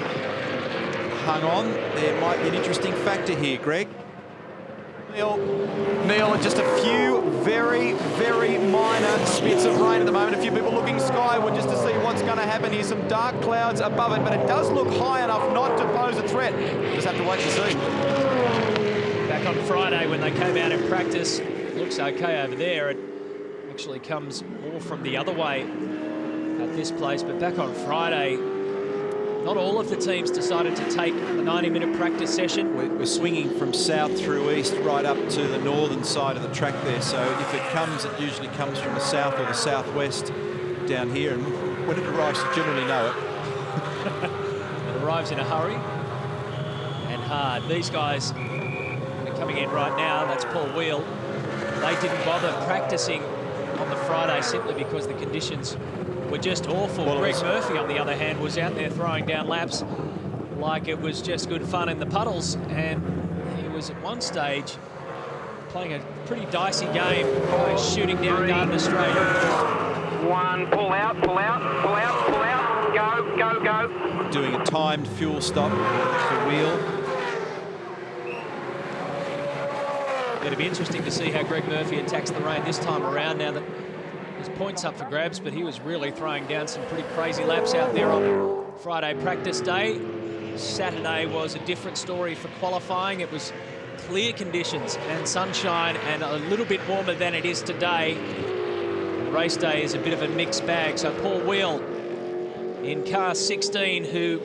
hung on, there might be an interesting factor here, Greg. Neil, just a few very, very minor spits of rain at the moment. A few people looking skyward just to see what's going to happen. Here's some dark clouds above it, but it does look high enough not to pose a threat. Just have to wait and see. Back on Friday when they came out in practice, looks okay over there. It actually comes more from the other way at this place, but back on Friday, not all of the teams decided to take a 90-minute practice session. We're swinging from south through east right up to the northern side of the track there. So if it comes, it usually comes from the south or the southwest down here. And when it arrives, you generally know it. It arrives in a hurry and hard. These guys are coming in right now. That's Paul Wheel. They didn't bother practicing on the Friday simply because the conditions were just awful. Well, Greg Murphy, on the other hand, was out there throwing down laps like it was just good fun in the puddles, and he was at one stage playing a pretty dicey game by shooting down Garden Australia. One, pull out, pull out, pull out, pull out, go, go, go. Doing a timed fuel stop for Wheel. It'll be interesting to see how Greg Murphy attacks the rain this time around, now that there's points up for grabs, but he was really throwing down some pretty crazy laps out there on Friday practice day. Saturday was a different story for qualifying. It was clear conditions and sunshine and a little bit warmer than it is today. Race day is a bit of a mixed bag. So Paul Wheel in car 16, who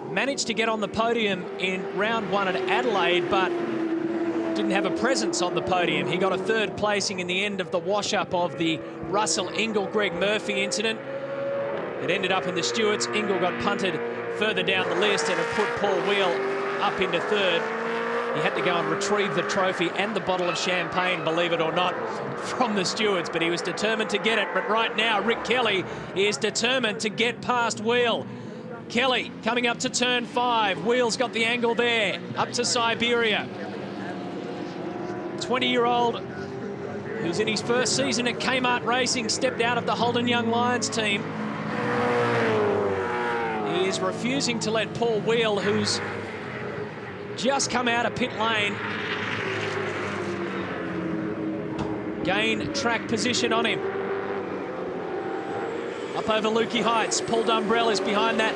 managed to get on the podium in round 1 at Adelaide, but didn't have a presence on the podium. He got a 3rd placing in the end of the wash-up of the Russell Ingall-Greg Murphy incident. It ended up in the stewards. Ingall got punted further down the list and it put Paul Wheel up into 3rd. He had to go and retrieve the trophy and the bottle of champagne, believe it or not, from the stewards, but he was determined to get it. But right now, Rick Kelly is determined to get past Wheel. Kelly coming up to turn 5. Wheel's got the angle there, up to Siberia. 20-year-old who's in his first season at Kmart Racing, stepped out of the Holden Young Lions team. He is refusing to let Paul Wheel, who's just come out of pit lane, gain track position on him. Up over Lukey Heights, Paul Dumbrell is behind that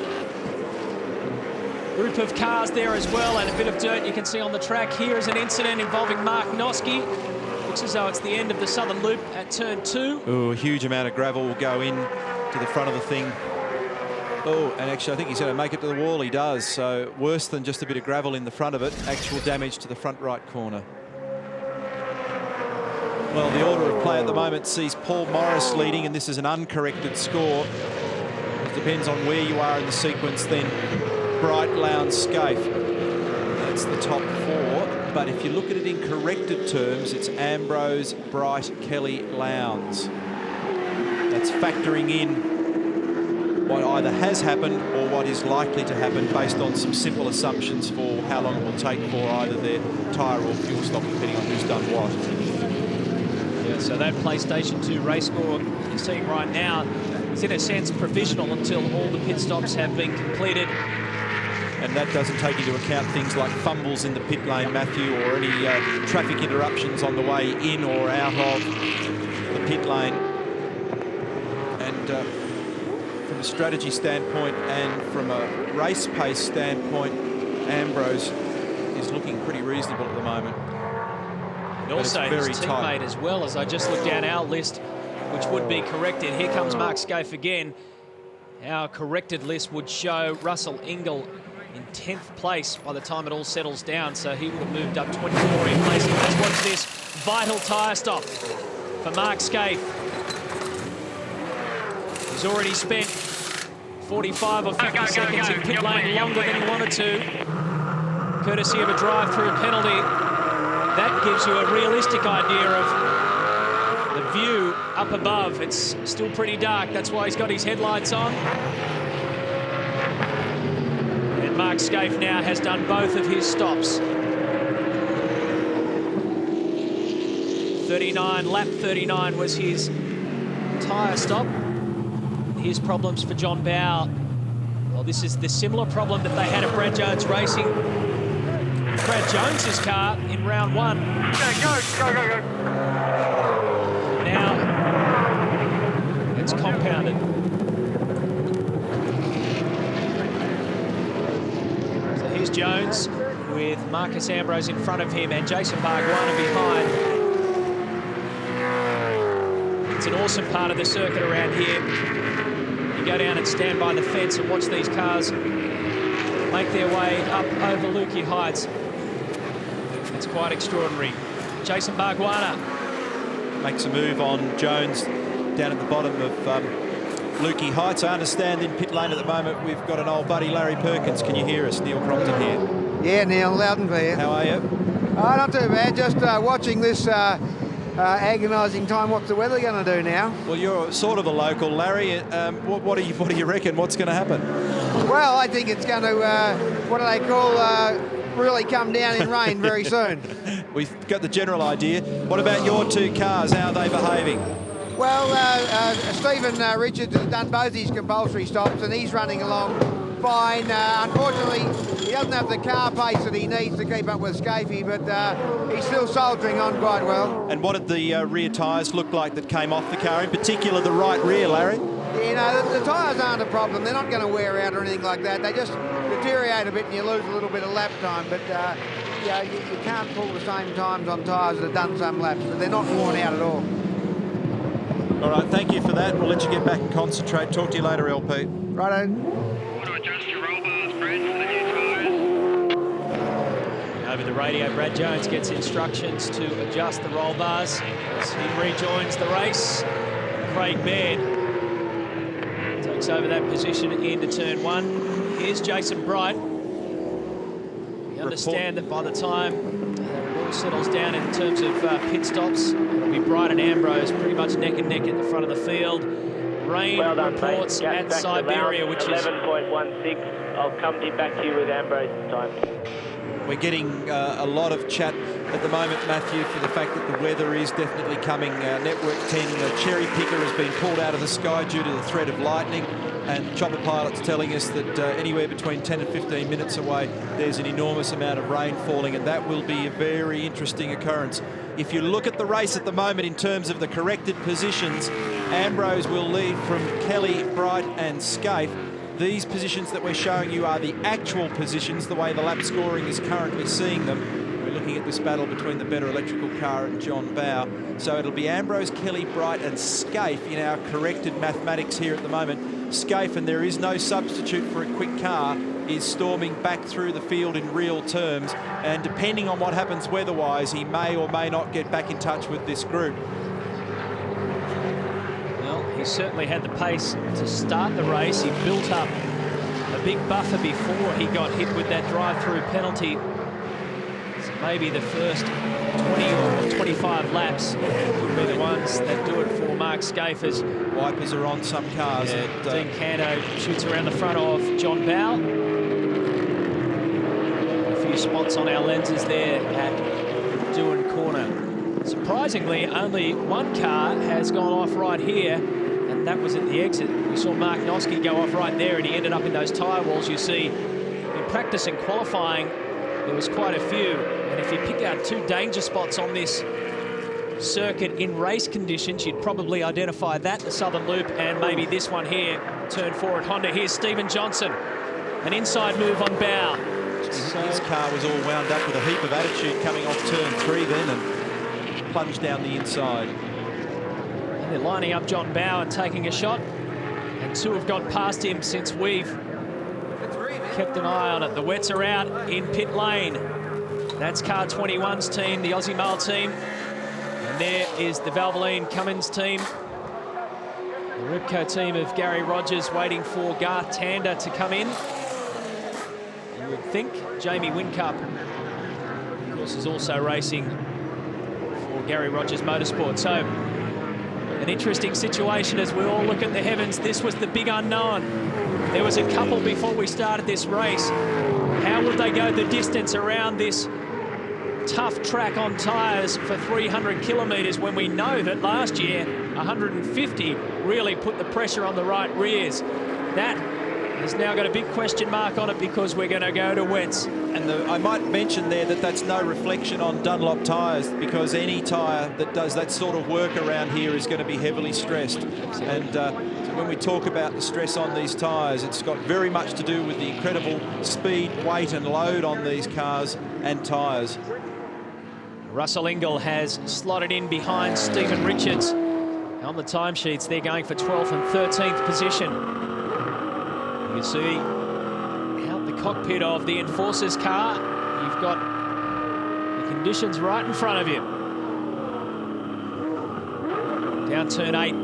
group of cars there as well, and a bit of dirt you can see on the track. Here is an incident involving Mark Noski. Looks as though it's the end of the southern loop at turn 2. Oh, a huge amount of gravel will go in to the front of the thing. Oh, and actually I think he's going to make it to the wall. He does. So worse than just a bit of gravel in the front of it, actual damage to the front right corner. Well, the order of play at the moment sees Paul Morris leading, and this is an uncorrected score. It depends on where you are in the sequence then. Bright, Lowndes, Scaife. That's the top 4. But if you look at it in corrected terms, it's Ambrose, Bright, Kelly, Lowndes. That's factoring in what either has happened or what is likely to happen based on some simple assumptions for how long it will take for either their tyre or fuel stop, depending on who's done what. Yeah, so that PlayStation 2 race score you're seeing right now is in a sense provisional until all the pit stops have been completed. And that doesn't take into account things like fumbles in the pit lane, Matthew, or any traffic interruptions on the way in or out of the pit lane. And from a strategy standpoint and from a race pace standpoint, Ambrose is looking pretty reasonable at the moment. And also his teammate as well, as I just looked down our list, which would be corrected. Here comes Mark Scaife again. Our corrected list would show Russell Ingall in 10th place by the time it all settles down, so he would have moved up 24 in place. Let's watch this vital tyre stop for Mark Scaife. He's already spent 45 or 50 seconds in pit lane longer than he wanted to, courtesy of a drive-through penalty. That gives you a realistic idea of the view up above. It's still pretty dark. That's why he's got his headlights on. And Mark Scaife now has done both of his stops. 39, lap 39 was his tyre stop. Here's problems for John Bowe. Well, this is the similar problem that they had at Brad Jones Racing. Brad Jones's car in round 1. Go. Now it's compounded. So here's Jones with Marcus Ambrose in front of him and Jason Bargwanna behind. It's an awesome part of the circuit around here. You go down and stand by the fence and watch these cars make their way up over Lukey Heights. It's quite extraordinary. Jason Bargwanna makes a move on Jones down at the bottom of Lukey Heights. I understand in pit lane at the moment we've got an old buddy, Larry Perkins. Can you hear us? Neil Crompton here. Yeah, Neil, loud and clear. How are you? Not too bad. Just watching this agonising time. What's the weather going to do now? Well, you're sort of a local, Larry. What do you reckon? What's going to happen? Well, I think it's going to, what do they call, really come down in rain very soon. We've got the general idea. What about your two cars? How are they behaving? Well, Stephen Richards has done both his compulsory stops and he's running along fine. Unfortunately, he doesn't have the car pace that he needs to keep up with Scaife, but he's still soldiering on quite well. And what did the rear tyres look like that came off the car, in particular the right rear, Larry? You know, the tyres aren't a problem. They're not going to wear out or anything like that. They just deteriorate a bit and you lose a little bit of lap time, but yeah, you can't pull the same times on tyres that have done some laps, but they're not worn out at all. All right, thank you for that. We'll let you get back and concentrate. Talk to you later, LP. Righto. Want to adjust your roll bars, Brad, for the new tyres? over the radio. Brad Jones gets instructions to adjust the roll bars as he rejoins the race. Craig Baird takes over that position into turn one. Here's Jason Bright. We understand that by the time it all settles down in terms of pit stops, it'll be Bright and Ambrose pretty much neck and neck at the front of the field. Rain reports at Siberia, which is 11.16. I'll come back to you with Ambrose's time. We're getting a lot of chat at the moment, Matthew, for the fact that the weather is definitely coming. Network 10, the cherry picker has been pulled out of the sky due to the threat of lightning, and Chopper Pilot's telling us that anywhere between 10 and 15 minutes away, there's an enormous amount of rain falling, and that will be a very interesting occurrence. If you look at the race at the moment in terms of the corrected positions, Ambrose will lead from Kelly, Bright and Scaife. These positions that we're showing you are the actual positions, the way the lap scoring is currently seeing them. We're looking at this battle between the better electrical car and John Bowe. So it'll be Ambrose, Kelly, Bright and Scaife in our corrected mathematics here at the moment. Scaife, and there is no substitute for a quick car, is storming back through the field in real terms. And depending on what happens weather-wise, he may or may not get back in touch with this group. He certainly had the pace to start the race. He built up a big buffer before he got hit with that drive-through penalty. So maybe the first 20 or 25 laps could be the ones that do it for Mark Scaife. As wipers are on some cars. Dean Canto shoots around the front of John Bowe. A few spots on our lenses there at Doohan Corner. Surprisingly, only one car has gone off right here, and that was at the exit. We saw Mark Noske go off right there, and he ended up in those tyre walls. You see, in practice and qualifying, there was quite a few. And if you pick out two danger spots on this circuit in race conditions, you'd probably identify that, the Southern Loop, and maybe this one here, turn 4 at Honda. Here's Stephen Johnson, an inside move on Bowe. His car was all wound up with a heap of attitude coming off turn 3 then, and plunged down the inside. And they're lining up John Bowe and taking a shot, and two have gone past him since we've kept an eye on it. The wets are out in pit lane. That's car 21's team, the Aussie Male team. And there is the Valvoline Cummins team. The Repco team of Gary Rogers waiting for Garth Tander to come in. You would think Jamie Whincup, of course, is also racing for Gary Rogers Motorsport. So an interesting situation as we all look at the heavens. This was the big unknown. There was a couple before we started this race. How would they go the distance around this tough track on tyres for 300 kilometres when we know that last year 150 really put the pressure on the right rears? That has now got a big question mark on it because we're going to go to wets. And I might mention there that that's no reflection on Dunlop tyres, because any tyre that does that sort of work around here is going to be heavily stressed. And so when we talk about the stress on these tyres, it's got very much to do with the incredible speed, weight and load on these cars and tyres. Russell Ingall has slotted in behind Stephen Richards. On the timesheets, they're going for 12th and 13th position. You can see out the cockpit of the Enforcer's car, you've got the conditions right in front of you. Down turn 8.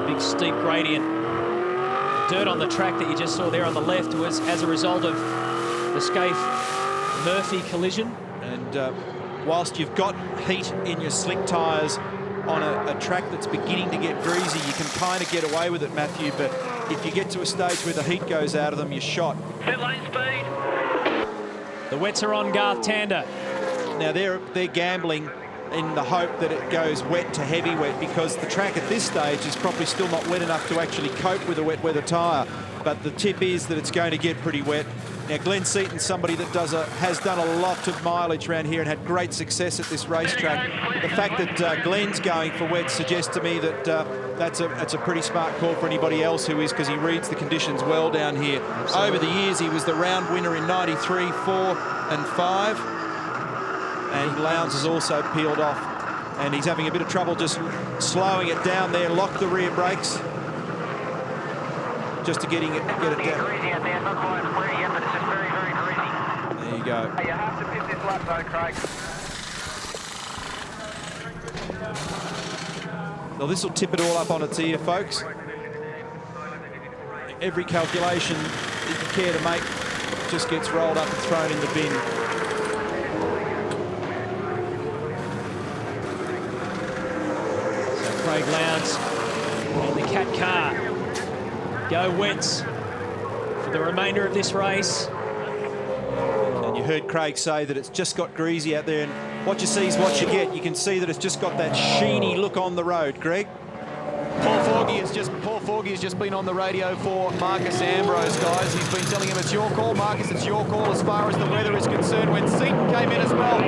Big steep gradient. The dirt on the track that you just saw there on the left was as a result of the Scaife-Murphy collision. And whilst you've got heat in your slick tyres on a track that's beginning to get greasy, you can kind of get away with it, Matthew, but if you get to a stage where the heat goes out of them, you're shot. Pit lane speed. The wets are on Garth Tander. Now they're gambling in the hope that it goes wet to heavy wet, because the track at this stage is probably still not wet enough to actually cope with a wet weather tyre. But the tip is that it's going to get pretty wet. Now, Glenn Seaton's somebody that has done a lot of mileage around here and had great success at this racetrack. The fact that Glenn's going for wet suggests to me that that's a pretty smart call for anybody else who is, because he reads the conditions well down here. Absolutely. Over the years, he was the round winner in 93, 4 and 5. And Lowndes has also peeled off. And he's having a bit of trouble just slowing it down there, lock the rear brakes, just to get it down. There you go. You have to pit this lap though, Craig. Well, this will tip it all up on its ear, folks. Every calculation that you care to make just gets rolled up and thrown in the bin. So Craig Lowndes and the Cat car go wets for the remainder of this race. And you heard Craig say that it's just got greasy out there, and what you see is what you get. You can see that it's just got that sheeny look on the road, Greg. Paul Forgy has just been on the radio for Marcus Ambrose, guys. He's been telling him it's your call, Marcus, it's your call as far as the weather is concerned. When Seaton came in as well,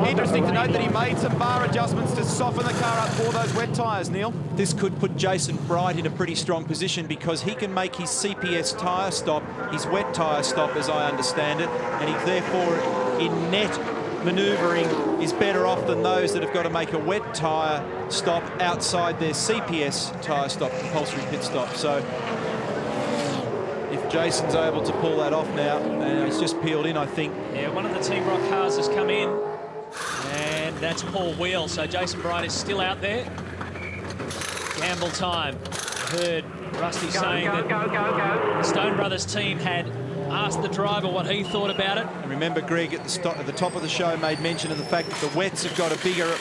interesting to note that he made some bar adjustments to soften the car up for those wet tyres, Neil. This could put Jason Bright in a pretty strong position, because he can make his CPS tyre stop, his wet tyre stop, as I understand it, and he therefore, in net manoeuvring, is better off than those that have got to make a wet tyre stop outside their CPS tyre stop, compulsory pit stop. So if Jason's able to pull that off now, and he's just peeled in, I think. Yeah, one of the Team Rock cars has come in, and that's Paul Wheel. So Jason Bright is still out there. Gamble time. Heard Rusty saying that the Stone Brothers team had asked the driver what he thought about it. And remember, Greg, at the top of the show made mention of the fact that the wets have got a bigger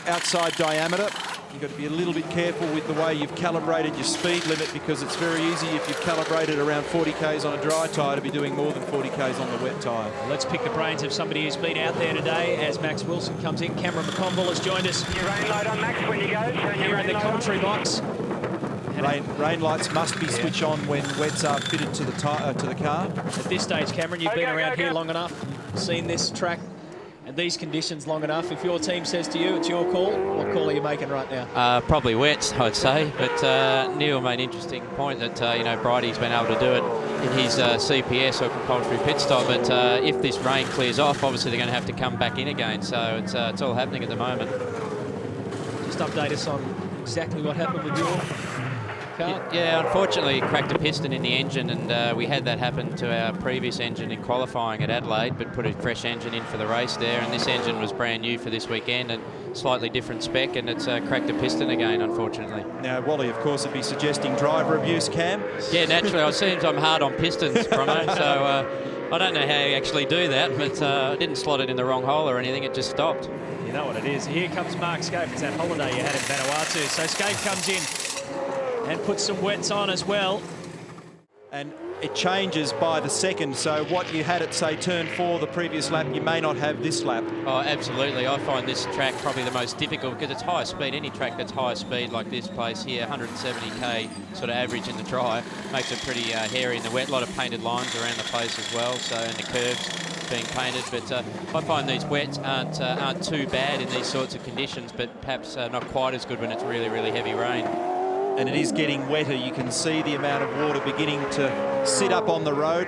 outside diameter. You've got to be a little bit careful with the way you've calibrated your speed limit, because it's very easy if you've calibrated around 40 k's on a dry tyre to be doing more than 40 k's on the wet tyre. Let's pick the brains of somebody who's been out there today as Max Wilson comes in. Cameron McConville has joined us. Your rain light on, Max, when you go. Here in the commentary box. Rain lights must be switched on when wets are fitted to the car. At this stage, Cameron, you've been around here long enough, seen this track and these conditions long enough. If your team says to you it's your call, what call are you making right now? Probably wets, I'd say. But Neil made an interesting point that you know, Bridie's been able to do it in his CPS or compulsory pit stop. But if this rain clears off, obviously they're going to have to come back in again. So it's all happening at the moment. Just update us on exactly what happened with your Carl? Yeah, unfortunately, it cracked a piston in the engine, and we had that happen to our previous engine in qualifying at Adelaide, but put a fresh engine in for the race there, and this engine was brand new for this weekend and slightly different spec, and it's cracked a piston again, unfortunately. Now, Wally, of course, would be suggesting driver abuse, Cam. Yeah, naturally. It seems I'm hard on pistons, Promo, so I don't know how you actually do that, but I didn't slot it in the wrong hole or anything. It just stopped. You know what it is. Here comes Mark Scaife. It's that holiday you had in Vanuatu. So Scaife comes in and puts some wets on as well. And it changes by the second, so what you had at, say, turn 4 the previous lap, you may not have this lap. Oh, absolutely. I find this track probably the most difficult because it's high speed. Any track that's high speed like this place here, 170k sort of average in the dry, makes it pretty hairy in the wet. A lot of painted lines around the place as well, so, and the curves being painted. But I find these wets aren't too bad in these sorts of conditions, but perhaps not quite as good when it's really, really heavy rain. And it is getting wetter. You can see the amount of water beginning to sit up on the road.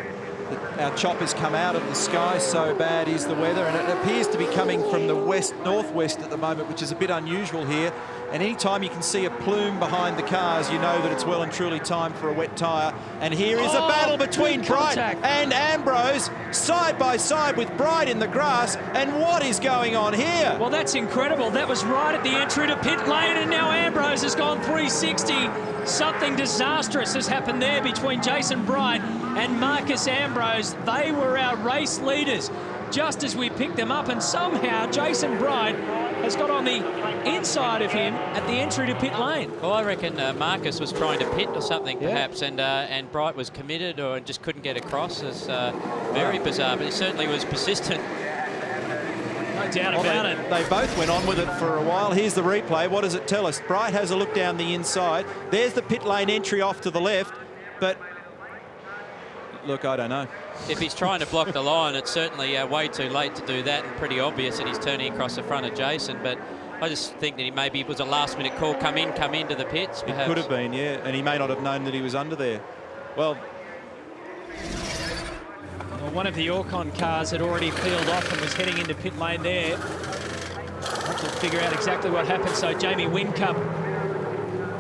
Our choppers come out of the sky, so bad is the weather, and it appears to be coming from the west-northwest at the moment, which is a bit unusual here. And anytime you can see a plume behind the cars, you know that it's well and truly time for a wet tyre. And here is a battle between Bright and Ambrose, side by side with Bright in the grass. And what is going on here? Well, that's incredible. That was right at the entry to pit lane, and now Ambrose has gone 360. Something disastrous has happened there between Jason Bright and Marcus Ambrose. They were our race leaders just as we picked them up, and somehow Jason Bright has got on the inside of him at the entry to pit lane. Well, I reckon Marcus was trying to pit or something, perhaps, and Bright was committed or just couldn't get across. It's very bizarre, but he certainly was persistent. No doubt about it. They both went on with it for a while. Here's the replay. What does it tell us? Bright has a look down the inside. There's the pit lane entry off to the left, but look, I don't know. If he's trying to block the line, it's certainly way too late to do that, and pretty obvious that he's turning across the front of Jason. But I just think that he maybe it was a last-minute call, come into the pits, perhaps. It could have been, yeah, and he may not have known that he was under there. Well, one of the Orcon cars had already peeled off and was heading into pit lane there. Have to figure out exactly what happened. So Jamie Whincup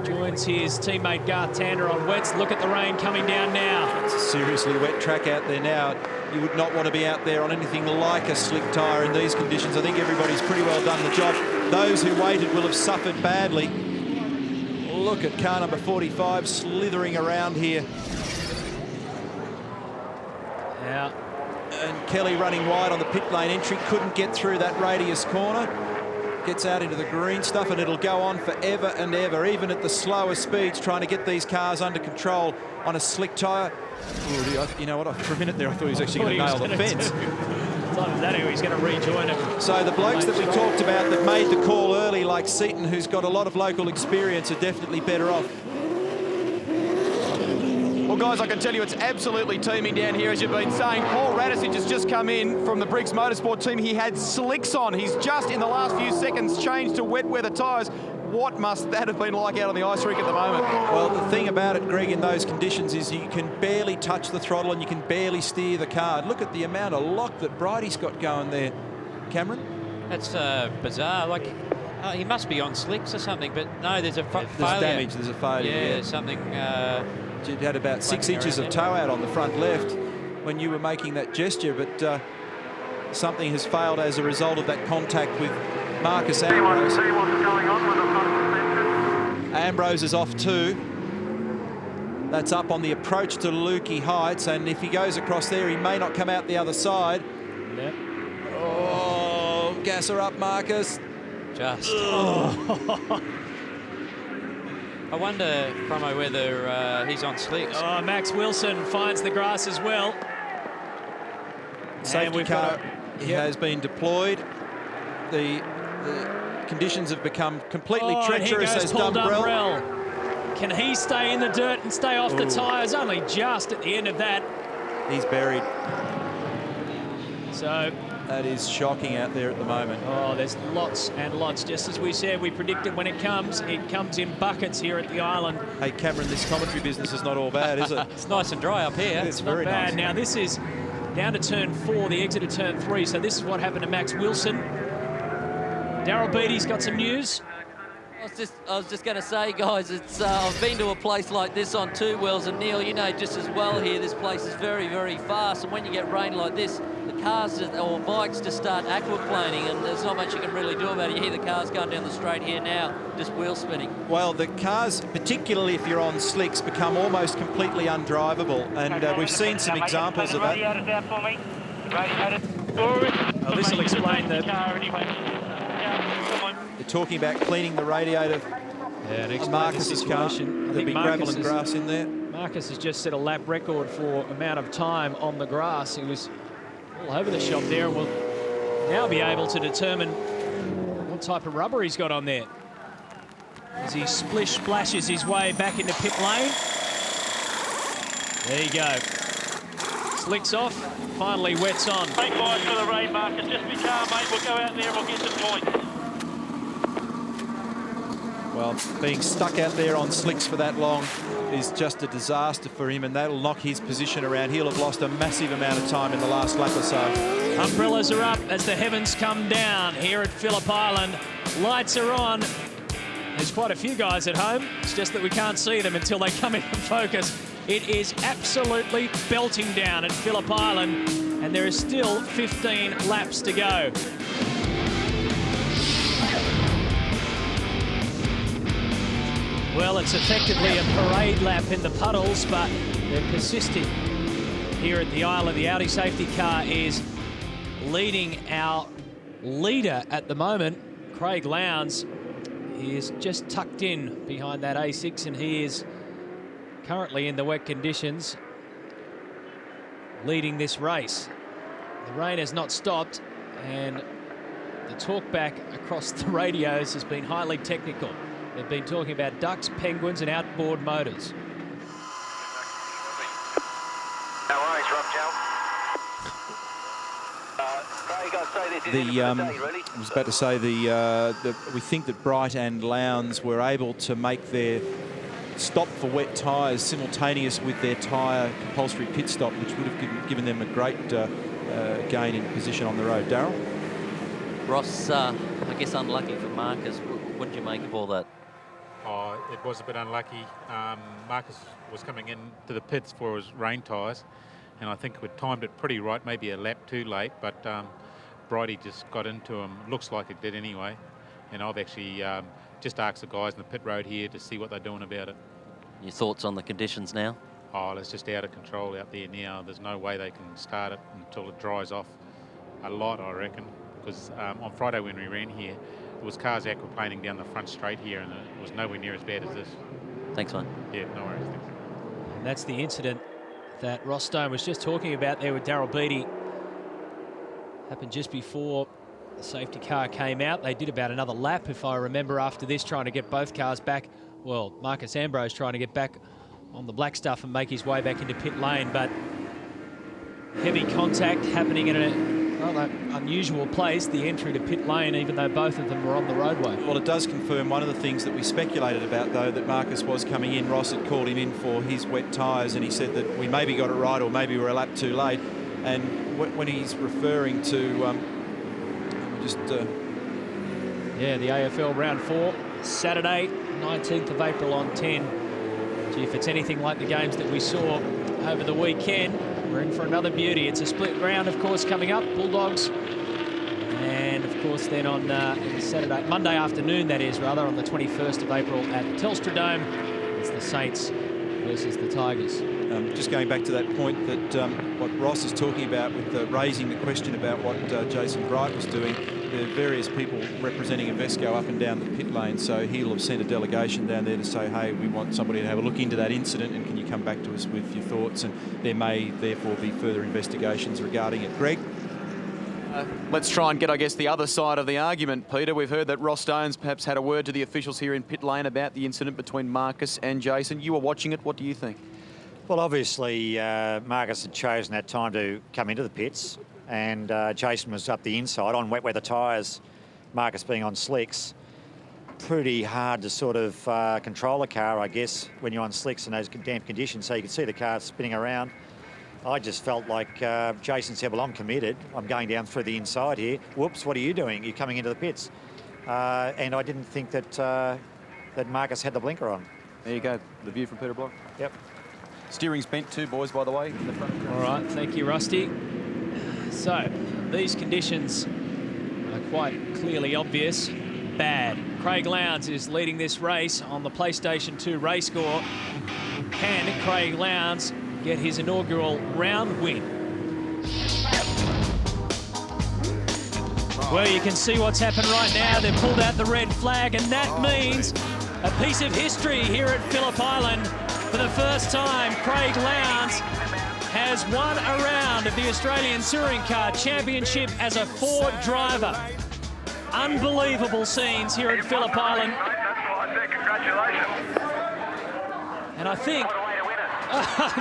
joins his teammate Garth Tander on wets. Look at the rain coming down now. It's a seriously wet track out there now. You would not want to be out there on anything like a slick tyre in these conditions. I think everybody's pretty well done the job. Those who waited will have suffered badly. Look at car number 45 slithering around here. Yeah. And Kelly running wide on the pit lane entry, couldn't get through that radius corner. Gets out into the green stuff, and it'll go on forever and ever, even at the slower speeds, trying to get these cars under control on a slick tyre. You know what, for a minute there I thought he was actually going to nail the fence. It's not that he's going to rejoin him. So the blokes that we talked about that made the call early, like Seaton, who's got a lot of local experience, are definitely better off. Well, guys, I can tell you it's absolutely teeming down here, as you've been saying. Paul Radisich has just come in from the Briggs Motorsport team. He had slicks on. He's just, in the last few seconds, changed to wet weather tyres. What must that have been like out on the ice rink at the moment? Well, the thing about it, Greg, in those conditions is you can barely touch the throttle and you can barely steer the car. Look at the amount of lock that Brighty's got going there. Cameron? That's bizarre. Like, he must be on slicks or something, but no, there's a failure. There's damage, there's a failure. Yeah, there's something... You'd had about 6 inches of toe out on the front left when you were making that gesture, but something has failed as a result of that contact with Marcus Ambrose. See what's going on with the front. Ambrose is off too. That's up on the approach to Lukey Heights, and if he goes across there, he may not come out the other side. Yep. Oh, gas her up, Marcus. Just. Oh. I wonder, Promo, whether he's on slicks. Oh, Max Wilson finds the grass as well. Safety car has been deployed. The conditions have become completely treacherous as Dumbrell. Can he stay in the dirt and stay off the tyres? Only just at the end of that. He's buried. So that is shocking out there at the moment. Oh, there's lots and lots. Just as we said, we predicted when it comes in buckets here at the island. Hey, Cameron, this commentary business is not all bad, is it? It's nice and dry up here. It's very bad. nice. Now, this is down to turn 4, the exit of turn 3. So this is what happened to Max Wilson. Daryl Beattie's got some news. I was just going to say, guys, it's I've been to a place like this on two wheels, and Neil, you know just as well here, this place is very, very fast, and when you get rain like this, the cars or bikes just start aquaplaning, and there's not much you can really do about it. You hear the cars going down the straight here now, just wheel spinning. Well, the cars, particularly if you're on slicks, become almost completely undrivable, and we've seen some examples of that. Well, this will explain that. They're talking about cleaning the radiator. Yeah, and explain Marcus's car. There'll be gravel and grass in there. Marcus has just set a lap record for amount of time on the grass. He was all over the shop there, and will now be able to determine what type of rubber he's got on there as he splashes his way back into pit lane. There you go. Slicks off, finally wets on. Take fire for the rain, Marcus. Just be calm, mate. We'll go out there and we'll get some points. Well, being stuck out there on slicks for that long is just a disaster for him, and that'll knock his position around. He'll have lost a massive amount of time in the last lap or so. Umbrellas are up as the heavens come down here at Phillip Island. Lights are on. There's quite a few guys at home. It's just that we can't see them until they come into focus. It is absolutely belting down at Phillip Island, and there is still 15 laps to go. Well, it's effectively a parade lap in the puddles, but they're persisting here at the Isle. The Audi safety car is leading our leader at the moment, Craig Lowndes. He is just tucked in behind that A6, and he is currently in the wet conditions leading this race. The rain has not stopped, and the talk back across the radios has been highly technical. They've been talking about ducks, penguins, and outboard motors. No worries, Rob, Joe. I was about to say we think that Bright and Lowndes were able to make their stop for wet tyres simultaneous with their tyre compulsory pit stop, which would have given them a great gain in position on the road. Darryl? Ross, I guess unlucky for Marcus. What did you make of all that? Oh, it was a bit unlucky. Marcus was coming in to the pits for his rain tyres, and I think we timed it pretty right, maybe a lap too late, but Bridie just got into him. Looks like it did anyway. And I've actually just asked the guys in the pit road here to see what they're doing about it. Your thoughts on the conditions now? Oh, it's just out of control out there now. There's no way they can start it until it dries off a lot, I reckon, because on Friday when we ran here, there was cars aquaplaning down the front straight here, and it was nowhere near as bad as this. Thanks, mate. Yeah, no worries. Thanks. And that's the incident that Ross Stone was just talking about there with Daryl Beattie. Happened just before the safety car came out. They did about another lap, if I remember, after this, trying to get both cars back. Well, Marcus Ambrose trying to get back on the black stuff and make his way back into pit lane, but heavy contact happening in a rather unusual place, the entry to pit lane, even though both of them were on the roadway. Well, it does confirm one of the things that we speculated about, though, that Marcus was coming in. Ross had called him in for his wet tyres, and he said that we maybe got it right or maybe we're a lap too late. And when he's referring to yeah, the AFL round 4, Saturday, 19th of April on 10. Gee, if it's anything like the games that we saw over the weekend, we're in for another beauty. It's a split round, of course, coming up. Bulldogs. And, of course, then on Monday afternoon, that is, rather, on the 21st of April at Telstra Dome, it's the Saints versus the Tigers. Just going back to that point that what Ross is talking about with raising the question about what Jason Bright was doing, there are various people representing Invesco up and down the pit lane, so he'll have sent a delegation down there to say, hey, we want somebody to have a look into that incident, and can you come back to us with your thoughts? And there may therefore be further investigations regarding it. Greg? Let's try and get, I guess, the other side of the argument, Peter. We've heard that Ross Stones perhaps had a word to the officials here in pit lane about the incident between Marcus and Jason. You were watching it. What do you think? Well, obviously, Marcus had chosen that time to come into the pits, and Jason was up the inside on wet weather tyres, Marcus being on slicks. Pretty hard to sort of control a car, I guess, when you're on slicks in those damp conditions, so you can see the car spinning around. I just felt like Jason said, well, I'm committed. I'm going down through the inside here. Whoops, what are you doing? You're coming into the pits. And I didn't think that that Marcus had the blinker on. There you go, the view from Peter Block. Yep. Steering's bent too, boys, by the way. In the front. All right, thank you, Rusty. So, these conditions are quite clearly obvious. Bad. Craig Lowndes is leading this race on the PlayStation 2 race score. Can Craig Lowndes get his inaugural round win? Well, you can see what's happened right now. They've pulled out the red flag, and that means a piece of history here at Phillip Island. For the first time, Craig Lowndes has won a round of the Australian Touring Car Championship as a Ford driver. Unbelievable scenes here at Phillip Island. And I think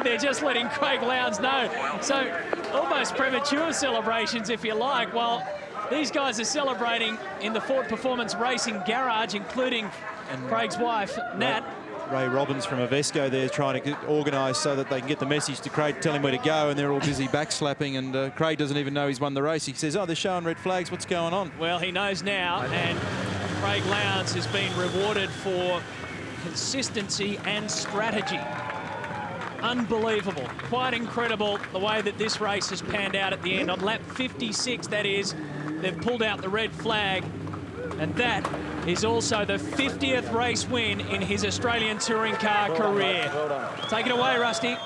they're just letting Craig Lowndes know. So almost premature celebrations, if you like. Well, these guys are celebrating in the Ford Performance Racing garage, including Craig's wife, Nat. Ray Robbins from Avesco there trying to organise so that they can get the message to Craig, tell him where to go, and they're all busy backslapping, and Craig doesn't even know he's won the race. He says, oh, they're showing red flags, what's going on? Well, he knows now, and Craig Lowndes has been rewarded for consistency and strategy. Unbelievable. Quite incredible the way that this race has panned out at the end. On lap 56, that is, they've pulled out the red flag, and that is also the 50th race win in his Australian touring car career. Take it away, Rusty.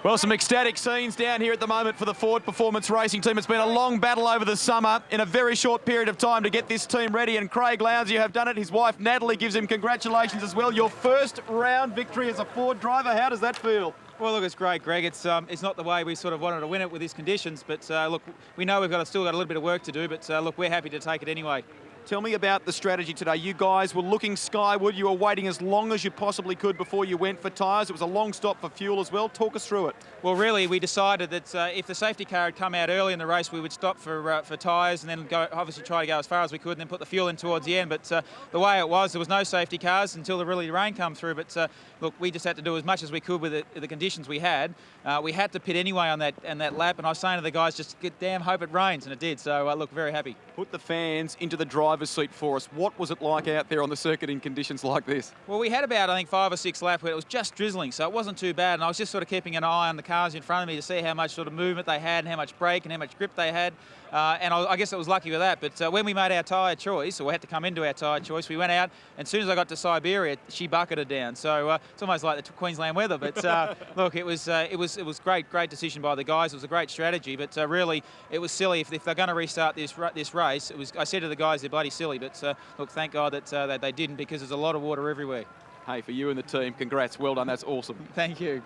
Well, some ecstatic scenes down here at the moment for the Ford Performance Racing team. It's been a long battle over the summer in a very short period of time to get this team ready. And Craig Lowndes, you have done it. His wife, Natalie, gives him congratulations as well. Your first round victory as a Ford driver. How does that feel? Well, look, it's great, Greg. It's not the way we sort of wanted to win it with these conditions. But, look, we know we've still got a little bit of work to do. But, look, we're happy to take it anyway. Tell me about the strategy today. You guys were looking skyward. You were waiting as long as you possibly could before you went for tyres. It was a long stop for fuel as well. Talk us through it. Well, really, we decided that if the safety car had come out early in the race, we would stop for tyres and then obviously try to go as far as we could and then put the fuel in towards the end. But the way it was, there was no safety cars until the rain come through. But look, we just had to do as much as we could with the conditions we had. We had to pit anyway on that lap, and I was saying to the guys, just damn hope it rains, and it did. So look, very happy. Put the fans into the driver's seat for us. What was it like out there on the circuit in conditions like this? Well, we had about, I think, 5 or 6 laps where it was just drizzling, so it wasn't too bad. And I was just sort of keeping an eye on the cars in front of me to see how much sort of movement they had and how much brake and how much grip they had. And I guess I was lucky with that. But when we made our tyre choice, or we had to come into our tyre choice, we went out, and as soon as I got to Siberia, she bucketed down. So it's almost like the Queensland weather. But look, it was great decision by the guys. It was a great strategy. But really, it was silly if they're going to restart this race. I said to the guys, they're bloody silly. But look, thank God that they didn't, because there's a lot of water everywhere. Hey, for you and the team, congrats. Well done. That's awesome. Thank you.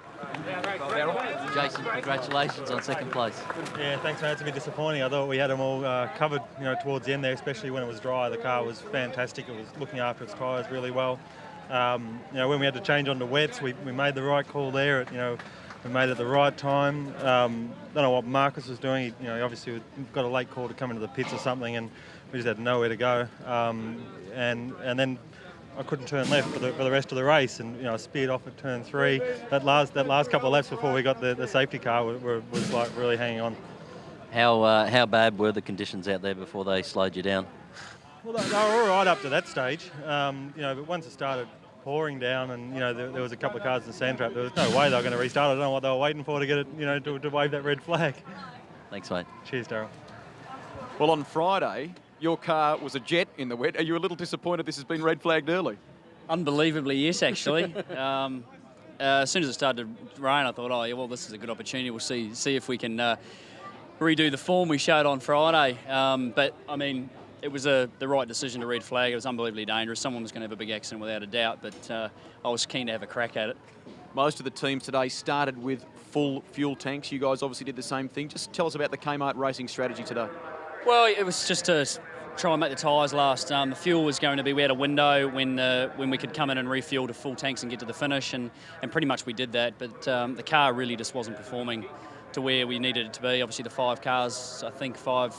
Jason, congratulations on second place. Yeah, thanks, mate. It's a bit disappointing. I thought we had them all covered, towards the end there, especially when it was dry. The car was fantastic. It was looking after its tyres really well. When we had to change onto wets, we made the right call there. We made it at the right time. Don't know what Marcus was doing. Obviously we've got a late call to come into the pits or something, and we just had nowhere to go. And then I couldn't turn left for the rest of the race, and I speared off at turn 3. That last couple of laps before we got the safety car was like really hanging on. How bad were the conditions out there before they slowed you down? Well, they were all right up to that stage. But once it started pouring down, and there was a couple of cars in the sand trap, there was no way they were going to restart. I don't know what they were waiting for to get it, to wave that red flag. Thanks, mate. Cheers, Darryl. Well, on Friday, your car was a jet in the wet. Are you a little disappointed this has been red flagged early? Unbelievably, yes, actually. As soon as it started to rain, I thought, oh, yeah, well, this is a good opportunity. We'll see if we can redo the form we showed on Friday. But, I mean, it was the right decision to red flag. It was unbelievably dangerous. Someone was going to have a big accident without a doubt, but I was keen to have a crack at it. Most of the teams today started with full fuel tanks. You guys obviously did the same thing. Just tell us about the Kmart racing strategy today. Well, it was just to try and make the tyres last. The fuel was going to be, we had a window when we could come in and refuel to full tanks and get to the finish, and pretty much we did that. But the car really just wasn't performing to where we needed it to be. Obviously the 5 cars, I think 5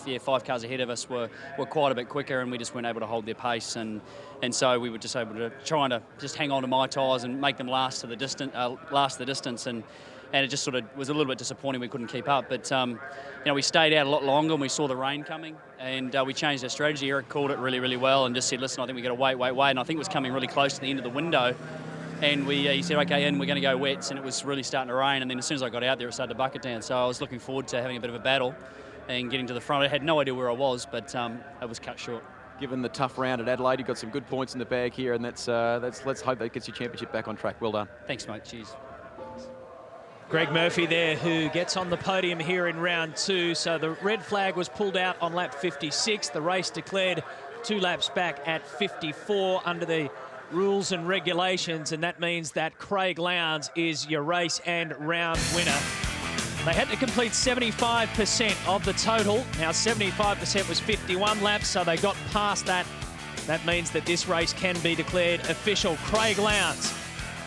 cars ahead of us were quite a bit quicker, and we just weren't able to hold their pace, and so we were just able to trying to just hang on to my tyres and make them last the distance, and it just sort of was a little bit disappointing we couldn't keep up. But you know, we stayed out a lot longer, and we saw the rain coming, and we changed our strategy. Eric called it really, really well and just said, listen, I think we've got to wait, and I think it was coming really close to the end of the window. And he said, okay, and we're going to go wets, and it was really starting to rain. And then as soon as I got out there, it started to bucket down. So I was looking forward to having a bit of a battle and getting to the front. I had no idea where I was, but it was cut short. Given the tough round at Adelaide, you've got some good points in the bag here, and let's hope that gets your championship back on track. Well done. Thanks, mate. Cheers. Greg Murphy there, who gets on the podium here in round 2. So the red flag was pulled out on lap 56. The race declared 2 laps back at 54 under the rules and regulations, and that means that Craig Lowndes is your race and round winner. They had to complete 75% of the total. Now 75% was 51 laps, so they got past that. That means that this race can be declared official. Craig Lowndes,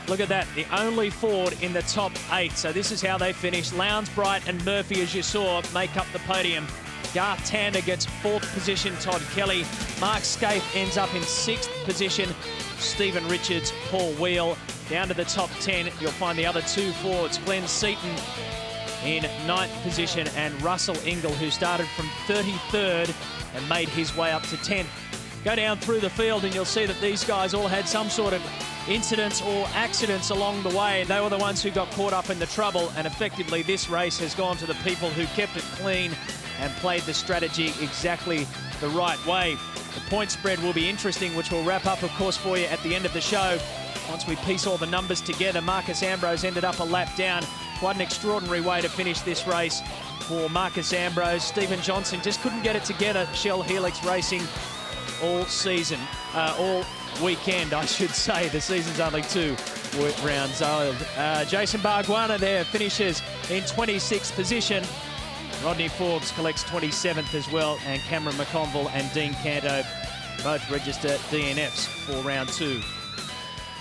look at that, the only Ford in the top 8. So this is how they finished. Lowndes, Bright and Murphy, as you saw, make up the podium. Garth Tander gets 4th position. Todd Kelly. Mark Scaife ends up in 6th position. Stephen Richards, Paul Wheel. Down to the top 10, you'll find the other 2 Fords. Glenn Seaton in 9th position, and Russell Ingall, who started from 33rd and made his way up to 10th. Go down through the field and you'll see that these guys all had some sort of incidents or accidents along the way. They were the ones who got caught up in the trouble, and effectively this race has gone to the people who kept it clean and played the strategy exactly the right way. The point spread will be interesting, which we'll wrap up, of course, for you at the end of the show. Once we piece all the numbers together, Marcus Ambrose ended up a lap down. Quite an extraordinary way to finish this race for Marcus Ambrose. Stephen Johnson just couldn't get it together. Shell Helix Racing all season, all weekend, I should say. The season's only 2 rounds old. Jason Bargwanna there finishes in 26th position. Rodney Forbes collects 27th as well, and Cameron McConville and Dean Canto both register DNFs for round 2.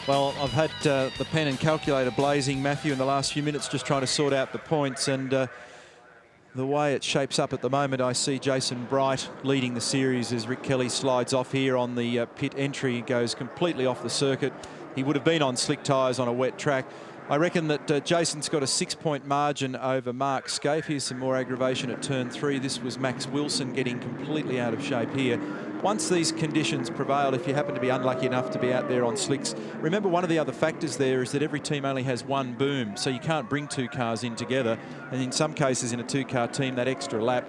Well, I've had the pen and calculator blazing, Matthew, in the last few minutes, just trying to sort out the points, and the way it shapes up at the moment, I see Jason Bright leading the series as Rick Kelly slides off here on the pit entry and goes completely off the circuit. He would have been on slick tyres on a wet track. I reckon that Jason's got a 6-point margin over Mark Scaife. Here's some more aggravation at turn 3. This was Max Wilson getting completely out of shape here. Once these conditions prevail, if you happen to be unlucky enough to be out there on slicks, remember one of the other factors there is that every team only has 1 boom, so you can't bring 2 cars in together. And in some cases in a 2-car team, that extra lap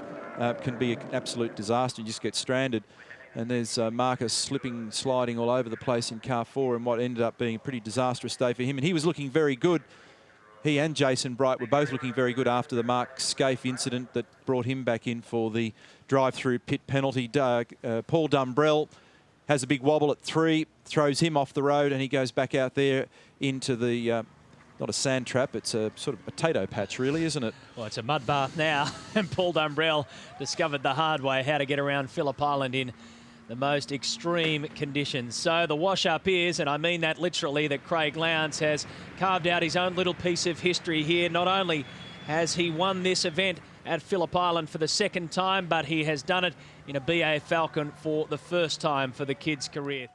can be an absolute disaster. You just get stranded. And there's Marcus slipping, sliding all over the place in car 4 in what ended up being a pretty disastrous day for him. And he was looking very good. He and Jason Bright were both looking very good after the Mark Scaife incident that brought him back in for the drive-through pit penalty. Paul Dumbrell has a big wobble at 3, throws him off the road, and he goes back out there into the, not a sand trap, it's a sort of potato patch really, isn't it? Well, it's a mud bath now, and Paul Dumbrell discovered the hard way how to get around Phillip Island in the most extreme conditions. So the wash-up is, and I mean that literally, that Craig Lowndes has carved out his own little piece of history here. Not only has he won this event at Phillip Island for the 2nd time, but he has done it in a BA Falcon for the 1st time for the kid's career.